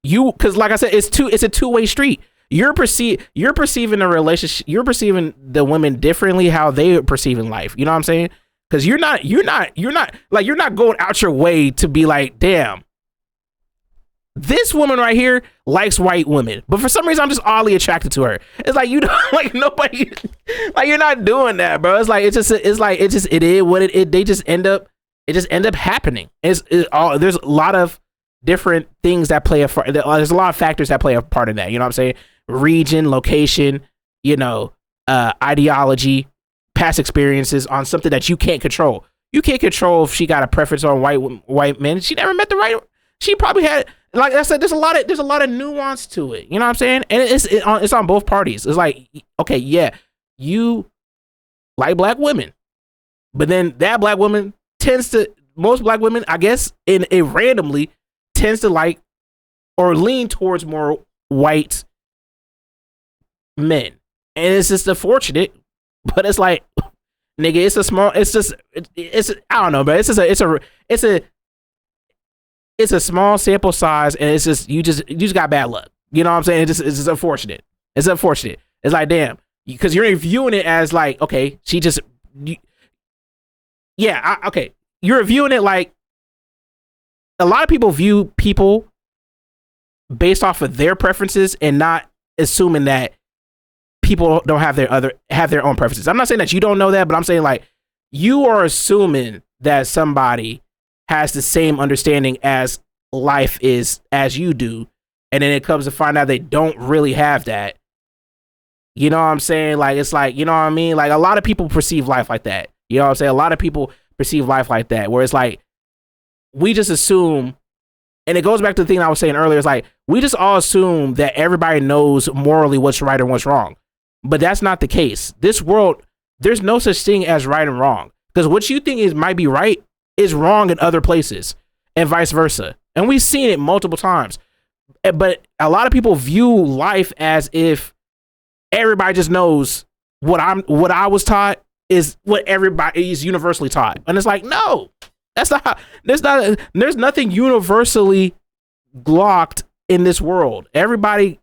Because like I said, it's a two-way street. You're perceiving the relationship. You're perceiving the women differently how they perceive in life. You know what I'm saying? Because you're not going out your way to be like, damn, this woman right here likes white women, but for some reason I'm just oddly attracted to her. It's like, you don't like nobody, like, you're not doing that, bro. It's like, it is what it. They just end up happening. There's a lot of different things that play a part. There's a lot of factors that play a part in that. You know what I'm saying? Region, location, ideology, past experiences on something that you can't control. You can't control if she got a preference on white men. She never met the right. She probably had, like I said, there's a lot of nuance to it. You know what I'm saying? And it's on both parties. It's like, okay, yeah, you like black women, but then that black woman most black women, I guess, it randomly tends to like or lean towards more white men, and it's just unfortunate. But it's like, nigga, I don't know, but it's a small sample size, and it's just you just got bad luck. You know what I'm saying? It's just unfortunate. It's unfortunate. It's like, damn, because you're viewing it as like, okay, okay, you're viewing it like a lot of people view people based off of their preferences and not assuming that people don't have their own preferences. I'm not saying that you don't know that, but I'm saying, like, you are assuming that somebody has the same understanding as life is as you do, and then it comes to find out they don't really have that. You know what I'm saying? Like, it's like, you know what I mean? Like, a lot of people perceive life like that. You know what I'm saying? A lot of people perceive life like that, where it's like, we just assume, and it goes back to the thing I was saying earlier, it's like, we just all assume that everybody knows morally what's right and what's wrong. But that's not the case. This world, there's no such thing as right and wrong. Because what you think might be right is wrong in other places, and vice versa. And we've seen it multiple times. But a lot of people view life as if everybody just knows what I was taught is what everybody is universally taught. And it's like, no, there's nothing universally blocked in this world. Everybody's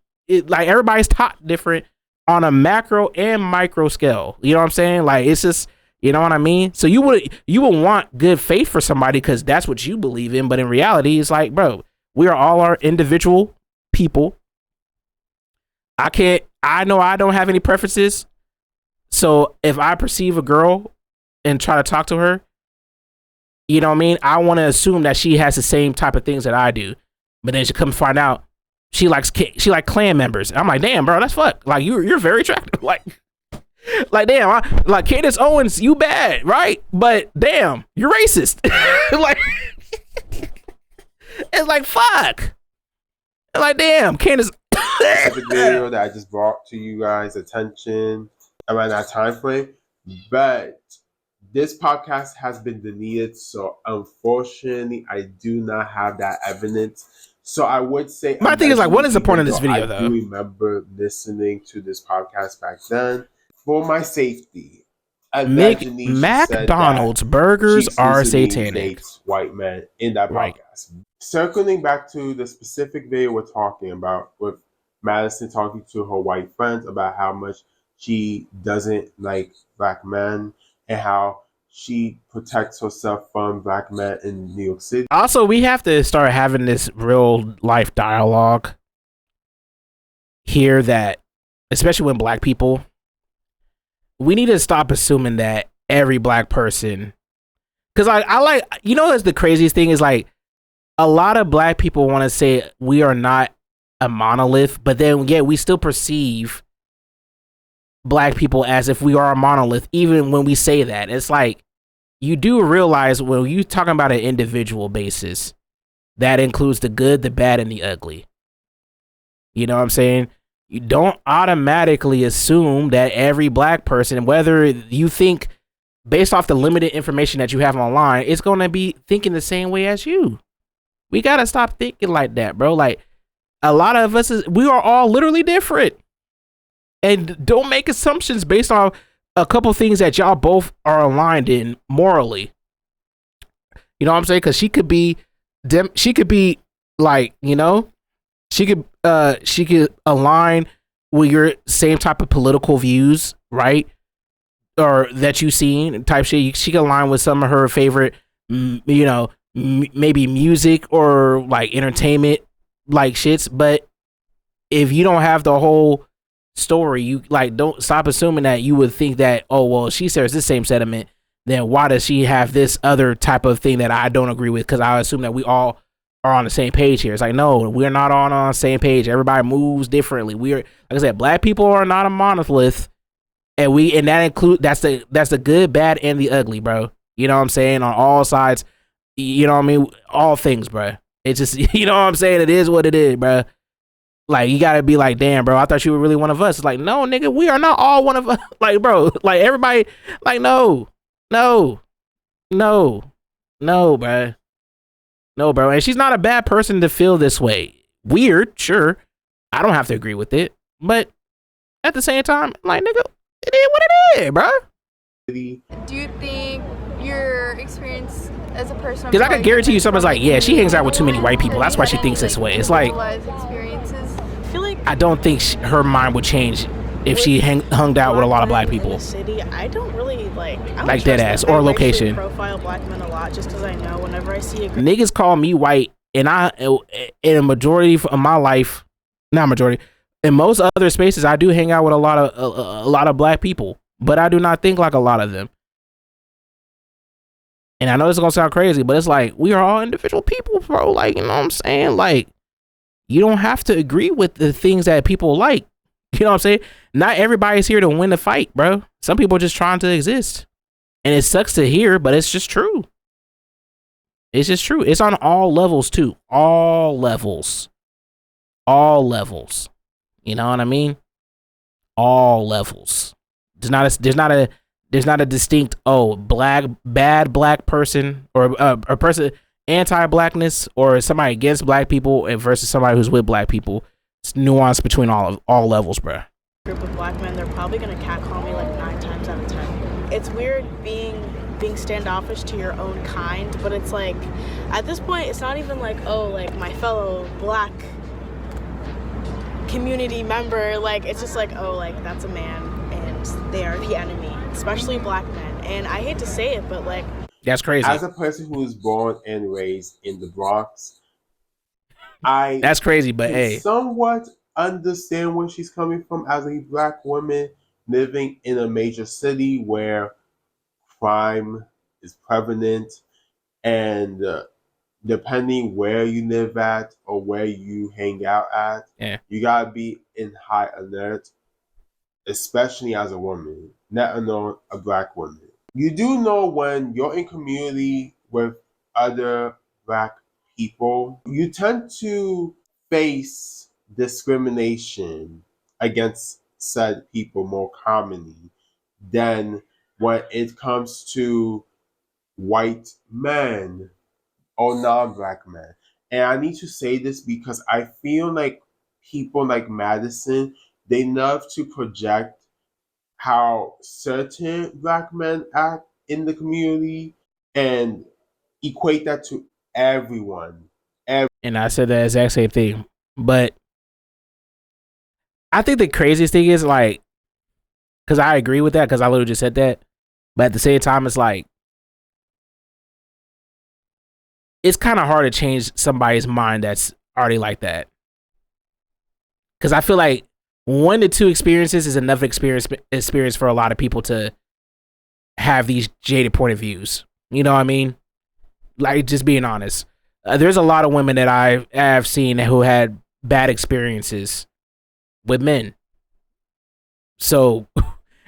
taught different on a macro and micro scale. You know what I'm saying? Like, it's just, you know what I mean? So you would want good faith for somebody because that's what you believe in. But in reality, it's like, bro, we are all our individual people. I know I don't have any preferences. So if I perceive a girl and try to talk to her, you know what I mean? I want to assume that she has the same type of things that I do. But then she come find out she likes clan members. I'm like, damn, bro, that's fuck. Like, you're very attractive. Like damn, like Candace Owens, you bad, right? But damn, you're racist. Like, it's like, fuck. Like, damn, Candace specific video that I just brought to you guys' attention around that time frame. But this podcast has been deleted, so unfortunately, I do not have that evidence. So I would say, my thing is like, what is the point of this video, I though? do remember listening to this podcast back then. For my safety, McDonald's burgers are satanic. White men in that podcast. Circling back to the specific video we're talking about, with Madisyn talking to her white friends about how much she doesn't like black men and how she protects herself from black men in New York City. Also, we have to start having this real life dialogue here that, especially when black people, we need to stop assuming that every black person, because I like, you know, that's the craziest thing is like, a lot of black people want to say we are not a monolith, but then yeah, we still perceive black people as if we are a monolith, even when we say that. It's like, you do realize when you talking about an individual basis, that includes the good, the bad, and the ugly. You know what I'm saying? You don't automatically assume that every black person, whether you think based off the limited information that you have online, is going to be thinking the same way as you. We got to stop thinking like that, bro. Like, a lot of us, we are all literally different. And don't make assumptions based on a couple things that y'all both are aligned in morally. You know what I'm saying? Because she could be like, you know, she could align with your same type of political views, right? Or that you seen type shit. She could align with some of her favorite, you know, maybe music or like entertainment like shits. But if you don't have the whole story, you like, don't stop assuming that you would think that, oh well, she shares this same sentiment, then why does she have this other type of thing that I don't agree with? Because I assume that we all are on the same page here. It's like, no, we're not all on the same page. Everybody moves differently. We're, like I said, black people are not a monolith, and that include that's the good, bad, and the ugly, bro. You know what I'm saying? On all sides, you know what I mean? All things, bro. It's just, you know what I'm saying? It is what it is, bro. Like, you gotta be like, damn, bro, I thought you were really one of us. It's like, no, nigga, we are not all one of us. Like, bro, like, everybody, like, no, bro. No, bro. And she's not a bad person to feel this way. Weird, sure. I don't have to agree with it. But at the same time, like, nigga, it is what it is, bro. Do you think your experience as a person, because I can guarantee you someone's like, yeah, she hangs out with too many white people, that's why she thinks this way. It's like, experiences? I feel like I don't think her mind would change if she hung out with a lot of black people. In the city, I don't really like dead ass or location. Profile black men a lot just because I know whenever I see a niggas call me white, and I, in a majority of my life, not majority, in most other spaces, I do hang out with a lot of black people, but I do not think like a lot of them. And I know this is gonna sound crazy, but it's like, we are all individual people, bro. Like, you know what I'm saying? Like, you don't have to agree with the things that people like. You know what I'm saying? Not everybody's here to win the fight, bro. Some people are just trying to exist. And it sucks to hear, but it's just true. It's just true. It's on all levels too. All levels. All levels. You know what I mean? All levels. There's not a distinct, oh, bad black person, or a person anti-blackness, or somebody against black people versus somebody who's with black people. It's nuanced between all levels, bro. Group of black men, they're probably gonna catcall me like 9 times out of 10. It's weird being standoffish to your own kind, but it's like, at this point, it's not even like, oh, like my fellow black community member. Like, it's just like, oh, like that's a man and they are the enemy, especially black men. And I hate to say it, but like, that's crazy. As a person who was born and raised in the Bronx, that's crazy, but hey, somewhat understand where she's coming from as a black woman living in a major city where crime is prevalent, and depending where you live at or where you hang out at, you gotta be in high alert, especially as a woman, let alone a black woman. You do know when you're in community with other black people, you tend to face discrimination against said people more commonly than when it comes to white men or non-black men. And I need to say this because I feel like people like Madisyn, they love to project how certain black men act in the community and equate that to everyone. And I said the exact same thing. But I think the craziest thing is like, because I agree with that, because I literally just said that. But at the same time, it's like, it's kind of hard to change somebody's mind that's already like that. Because I feel like 1 to 2 experiences is enough experience for a lot of people to have these jaded point of views. You know what I mean? Like, just being honest. There's a lot of women that I have seen who had bad experiences with men. So,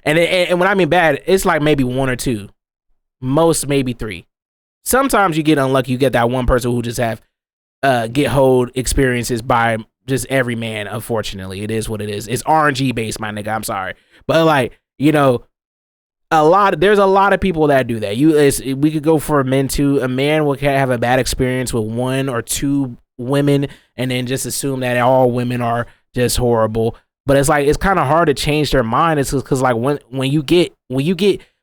and when I mean bad, it's like maybe 1 or 2. Most maybe 3. Sometimes you get unlucky. You get that one person who just have get hold experiences by just every man. Unfortunately, it is what it is. It's RNG based, my nigga. I'm sorry, but like, you know, there's a lot of people that do that. We could go for men too. A man will have a bad experience with 1 or 2 women, and then just assume that all women are just horrible. But it's like, it's kind of hard to change their mind. It's because like when you get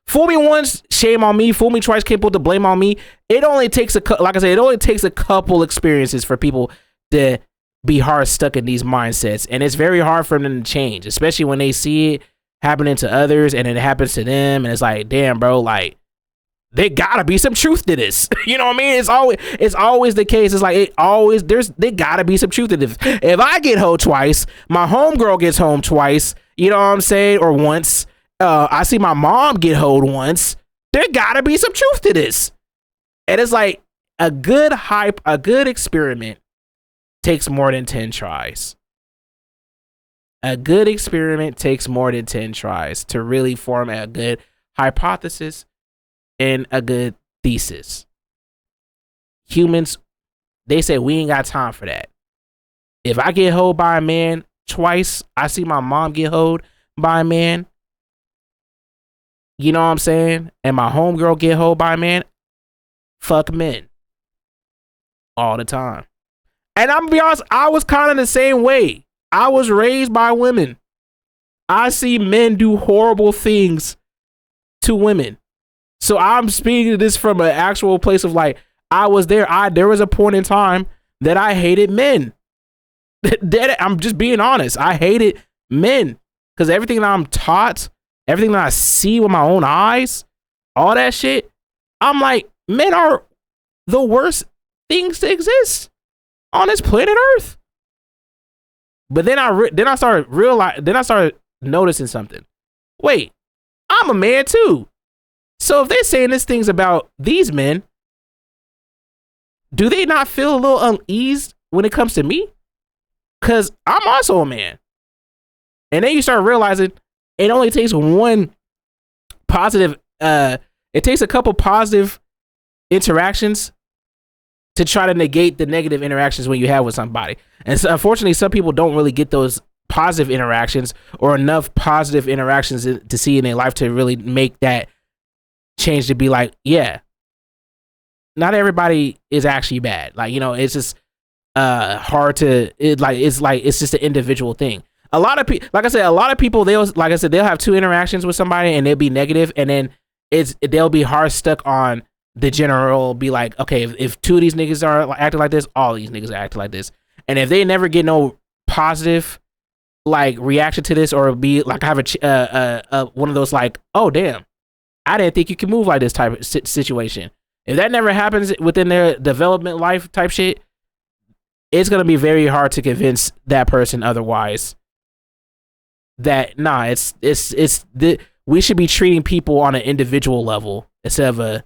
fool me once, shame on me. Fool me twice, can't put the blame on me. It only takes it only takes a couple experiences for people to be hard stuck in these mindsets, and it's very hard for them to change, especially when they see it happening to others, and it happens to them, and it's like, damn, bro, like, there gotta be some truth to this. You know what I mean? It's always the case. It's like, there gotta be some truth to this. If I get hoed twice, my homegirl gets home twice. You know what I'm saying? Or once. I see my mom get hoed once. There gotta be some truth to this. And it's like, a good experiment takes more than 10 tries. A good experiment takes more than 10 tries to really form a good hypothesis and a good thesis. Humans, they say we ain't got time for that. If I get hoed by a man twice, I see my mom get hoed by a man, you know what I'm saying? And my homegirl get hoed by a man, fuck men. All the time. And I'm gonna be honest, I was kind of the same way. I was raised by women. I see men do horrible things to women. So I'm speaking to this from an actual place of like, I was there. There was a point in time that I hated men. I'm just being honest. I hated men because everything that I'm taught, everything that I see with my own eyes, all that shit, I'm like, men are the worst things to exist on this planet Earth. But then I started noticing something. Wait, I'm a man too. So if they're saying these things about these men, do they not feel a little uneased when it comes to me? Because I'm also a man. And then you start realizing it only takes one positive, it takes a couple positive interactions to try to negate the negative interactions when you have with somebody. And so unfortunately, some people don't really get those positive interactions or enough positive interactions to see in their life to really make that change to be like, yeah, not everybody is actually bad. Like, you know, it's just hard to, it's just an individual thing. A lot of people, like I said, a lot of people, they'll have 2 interactions with somebody and they'll be negative, and then they'll be hard stuck on the general, be like, okay, if 2 of these niggas are acting like this, all these niggas are acting like this. And if they never get no positive like reaction to this, or be like, have a one of those like, oh damn, I didn't think you could move like this type of situation. If that never happens within their development life type shit, it's gonna be very hard to convince that person otherwise. That we should be treating people on an individual level instead of a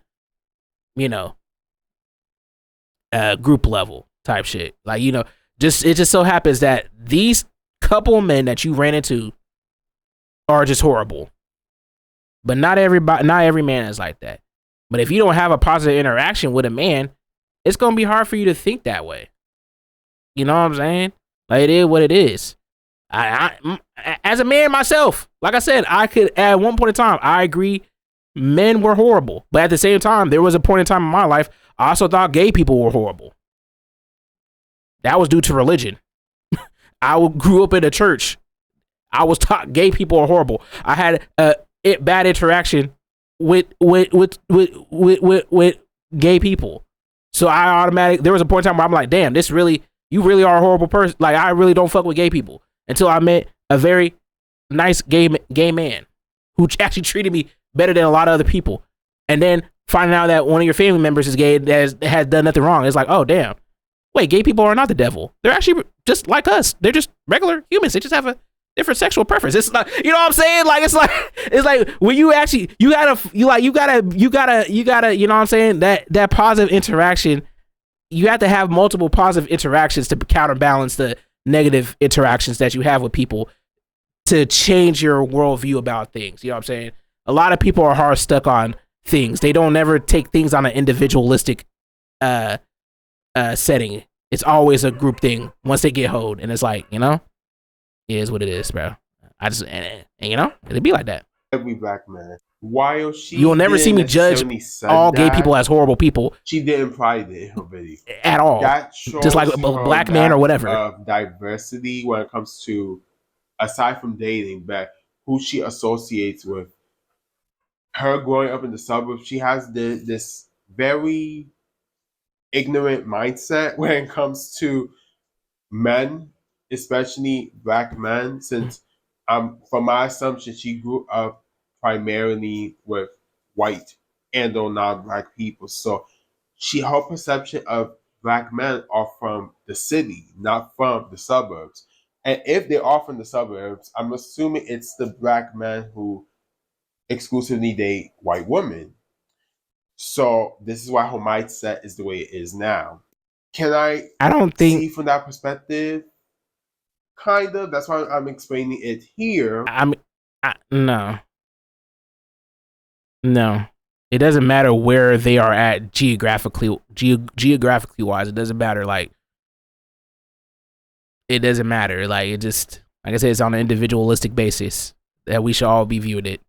group level type shit. Like, you know, it just so happens that these couple men that you ran into are just horrible. But not every man is like that. But if you don't have a positive interaction with a man, it's gonna be hard for you to think that way. You know what I'm saying? Like, it is what it is. As a man myself, like I said, I could at one point in time, I agree, men were horrible. But at the same time, there was a point in time in my life, I also thought gay people were horrible. That was due to religion. I grew up in a church. I was taught gay people are horrible. I had bad interaction with gay people. So there was a point in time where I'm like, damn, you really are a horrible person. Like, I really don't fuck with gay people. Until I met a very nice gay man who actually treated me better than a lot of other people. And then finding out that one of your family members is gay that has done nothing wrong. It's like, oh, damn. Wait, gay people are not the devil. They're actually just like us. They're just regular humans. They just have a different sexual preference. It's like, you know what I'm saying? Like, it's like when you actually, you gotta, you know what I'm saying? That positive interaction, you have to have multiple positive interactions to counterbalance the negative interactions that you have with people to change your worldview about things. You know what I'm saying? A lot of people are hard stuck on things. They don't ever take things on an individualistic setting. It's always a group thing once they get hoed. And it's like, you know, it is what it is, bro. And you know, it'd be like that. Every black man. While you will never see me judge all gay people as horrible people. She didn't pride it in her video at all. That shows just like a black man or whatever. Of diversity when it comes to, aside from dating, but who she associates with. Her growing up in the suburbs, she has this very ignorant mindset when it comes to men, especially black men, since from my assumption, she grew up primarily with white and or non-black people. So her perception of black men are from the city, not from the suburbs. And if they are from the suburbs, I'm assuming it's the black men who exclusively date white women. So this is why her mindset is the way it is now. Can I don't think see from that perspective? Kind of. That's why I'm explaining it here. No. It doesn't matter where they are at geographically wise. It doesn't matter. Like, it doesn't matter. Like, it just, like I said, it's on an individualistic basis that we should all be viewed it.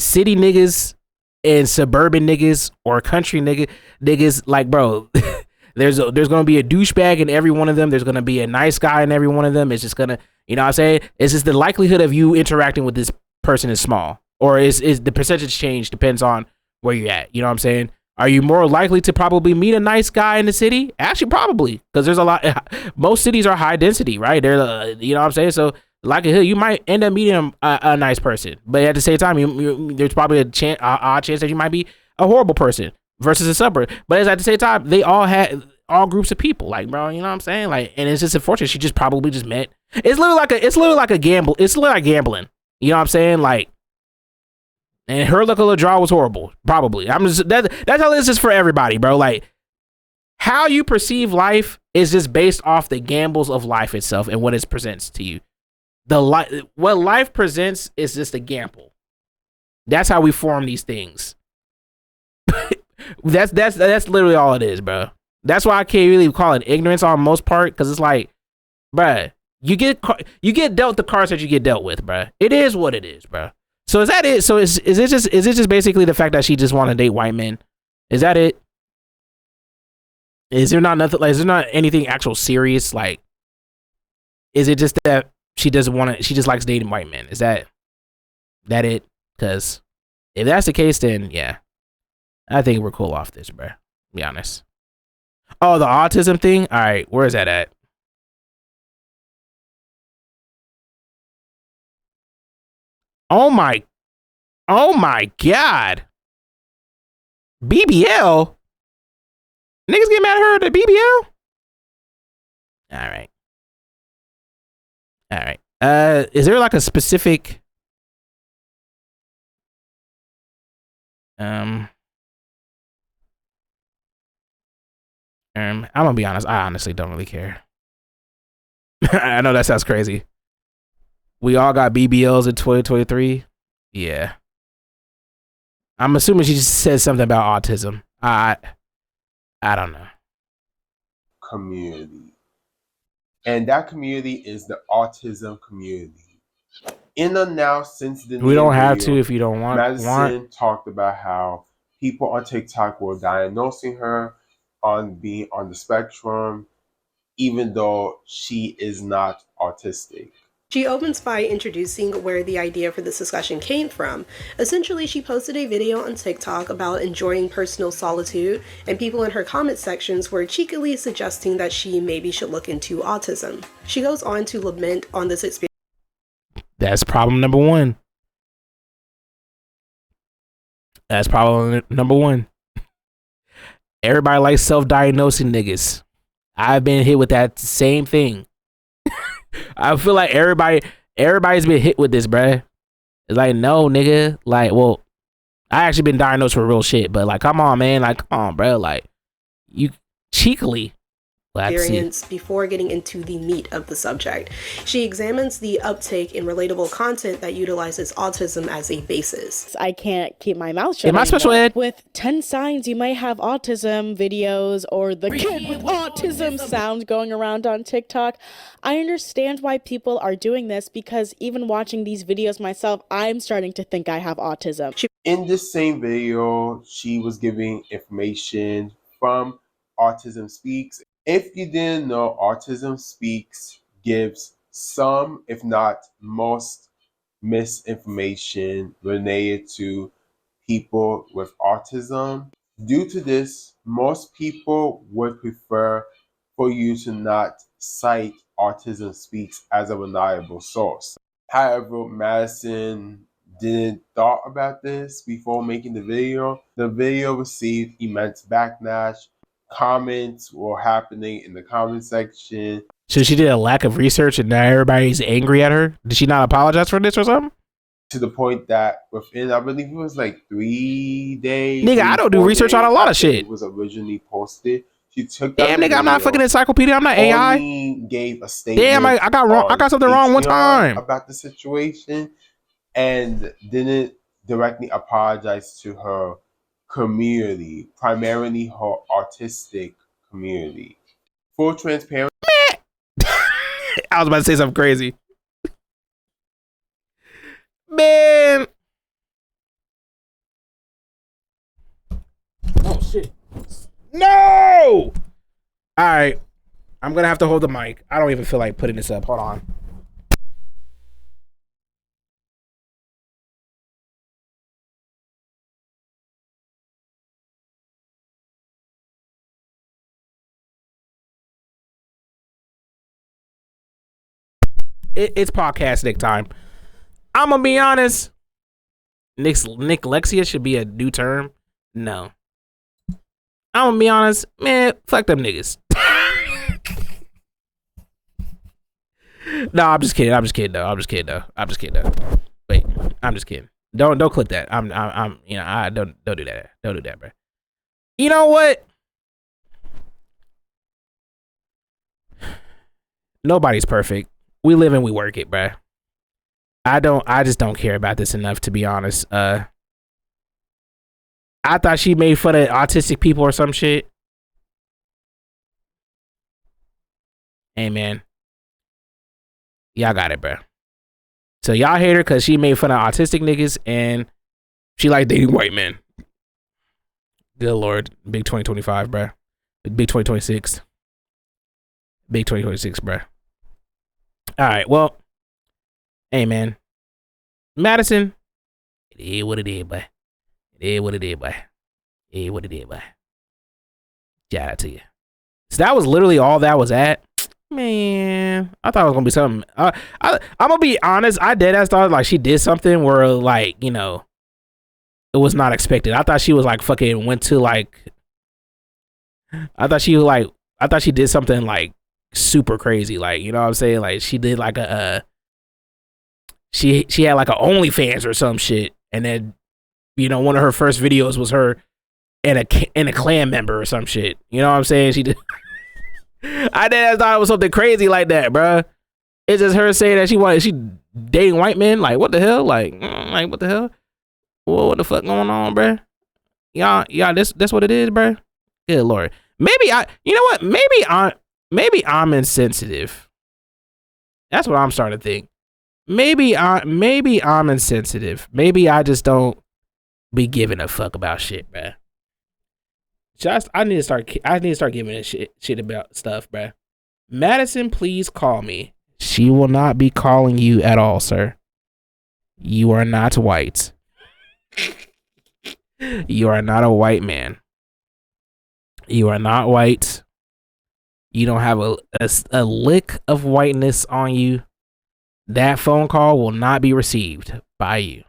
City niggas and suburban niggas or country niggas, like, bro, there's gonna be a douchebag in every one of them. There's gonna be a nice guy in every one of them. It's just gonna, you know what I'm saying? It's just the likelihood of you interacting with this person is small. Or is the percentage change depends on where you're at. You know what I'm saying? Are you more likely to probably meet a nice guy in the city? Actually, probably, because there's a lot. Most cities are high density, right? They're, you know what I'm saying? So, likelihood you might end up meeting a nice person, but at the same time, there's probably a odd chance that you might be a horrible person versus a suburb. But at the same time, they all had all groups of people, like, bro. You know what I'm saying? Like, and it's just unfortunate. She just probably just met. It's literally like a gamble. It's literally like gambling. You know what I'm saying? Like. And her luck of the draw was horrible. Probably. That's how this is for everybody, bro. Like, how you perceive life is just based off the gambles of life itself and what it presents to you. What life presents is just a gamble. That's how we form these things. that's literally all it is, bro. That's why I can't really call it ignorance on most part, because it's like, bruh, you get dealt the cards that you get dealt with, bruh. It is what it is, bruh. So is that it? So is it just basically the fact that she just want to date white men? Is that it? Is there not nothing? Like, is there not anything actual serious? Like, is it just that she doesn't want to? She just likes dating white men. Is that it? Because if that's the case, then yeah, I think we're cool off this, bro. Be honest. Oh, the autism thing. All right, where is that at? Oh my God. BBL? Niggas get mad at her at the BBL? All right. Is there like a specific I'm gonna be honest, I honestly don't really care. I know that sounds crazy. We all got BBLs in 2023. Yeah. I'm assuming she just said something about autism. I don't know. Community. And that community is the autism community. In the now since the We don't have to if you don't want. Madisyn talked about how people on TikTok were diagnosing her on being on the spectrum, even though she is not autistic. She opens by introducing where the idea for this discussion came from. Essentially, she posted a video on TikTok about enjoying personal solitude, and people in her comment sections were cheekily suggesting that she maybe should look into autism. She goes on to lament on this experience. That's problem number one. That's problem number one. Everybody likes self-diagnosing niggas. I've been hit with that same thing. I feel like everybody's been hit with this, bruh. It's like, no, nigga. Like, well, I actually been diagnosed for real shit, but like, come on, man. Like, come on, bro. Like, you cheekily. Experience before getting into the meat of the subject. She examines the uptake in relatable content that utilizes autism as a basis. I can't keep my mouth shut. Am I special ed? With 10 signs you might have autism videos or the kid with autism sound going around on TikTok. I understand why people are doing this because even watching these videos myself, I'm starting to think I have autism. In this same video, she was giving information from Autism Speaks. If you didn't know, Autism Speaks gives some, if not most, misinformation related to people with autism. Due to this, most people would prefer for you to not cite Autism Speaks as a reliable source. However, Madisyn didn't thought about this before making the video. The video received immense backlash. Comments were happening in the comment section. So she did a lack of research and now everybody's angry at her? Did she not apologize for this or something? To the point that within, I believe it was like 3 days. Nigga, I don't do research on a lot of shit. It was originally posted. She took that damn, nigga, video, I'm not fucking encyclopedia. I'm not AI. Gave a statement. Damn, I got wrong. I got something wrong one time about the situation, and didn't directly apologize to her community, primarily her autistic community. Full transparency. I was about to say something crazy. Man. Oh, shit. No! All right. I'm going to have to hold the mic. I don't even feel like putting this up. Hold on. It's podcast Nick time. I'm gonna be honest. Nick Lexia should be a new term. No. I'm gonna be honest, man. Fuck them niggas. No, I'm just kidding. I'm just kidding though. Wait, I'm just kidding. Don't click that. I'm you know, I don't do that. Don't do that, bro. You know what? Nobody's perfect. We live and we work it, bruh. I just don't care about this enough, to be honest. I thought she made fun of autistic people or some shit. Hey, man. Y'all got it, bruh. So y'all hate her because she made fun of autistic niggas and she like dating white men. Good Lord. Big 2025, bruh. Big 2026. Big 2026, bruh. All right, well, hey, man. Madisyn, it is what it is, boy. It is what it is, boy. It is what it is, boy. Shout out to you. So that was literally all that was at. Man, I thought it was going to be something. I'm going to be honest. I deadass thought like she did something where like, you know, it was not expected. I thought she was like fucking went to like, I thought she did something like super crazy, like, you know what I'm saying, like she did like a she had like a OnlyFans or some shit, and then, you know, one of her first videos was her and a clan member or some shit, you know what I'm saying. She did. I thought it was something crazy like that, bruh. It's just her saying that she dating white men. Like, what the hell? Like what the hell? Whoa, what the fuck going on, bruh? Y'all, that's what it is, bruh. Good Lord. You know what? Maybe I'm insensitive. That's what I'm starting to think. Maybe I'm insensitive. Maybe I just don't be giving a fuck about shit, bruh. I need to start giving a shit about stuff, bruh. Madisyn, please call me. She will not be calling you at all, sir. You are not white. You are not a white man. You are not white. You don't have a lick of whiteness on you. That phone call will not be received by you.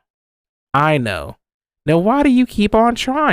I know. Now, why do you keep on trying?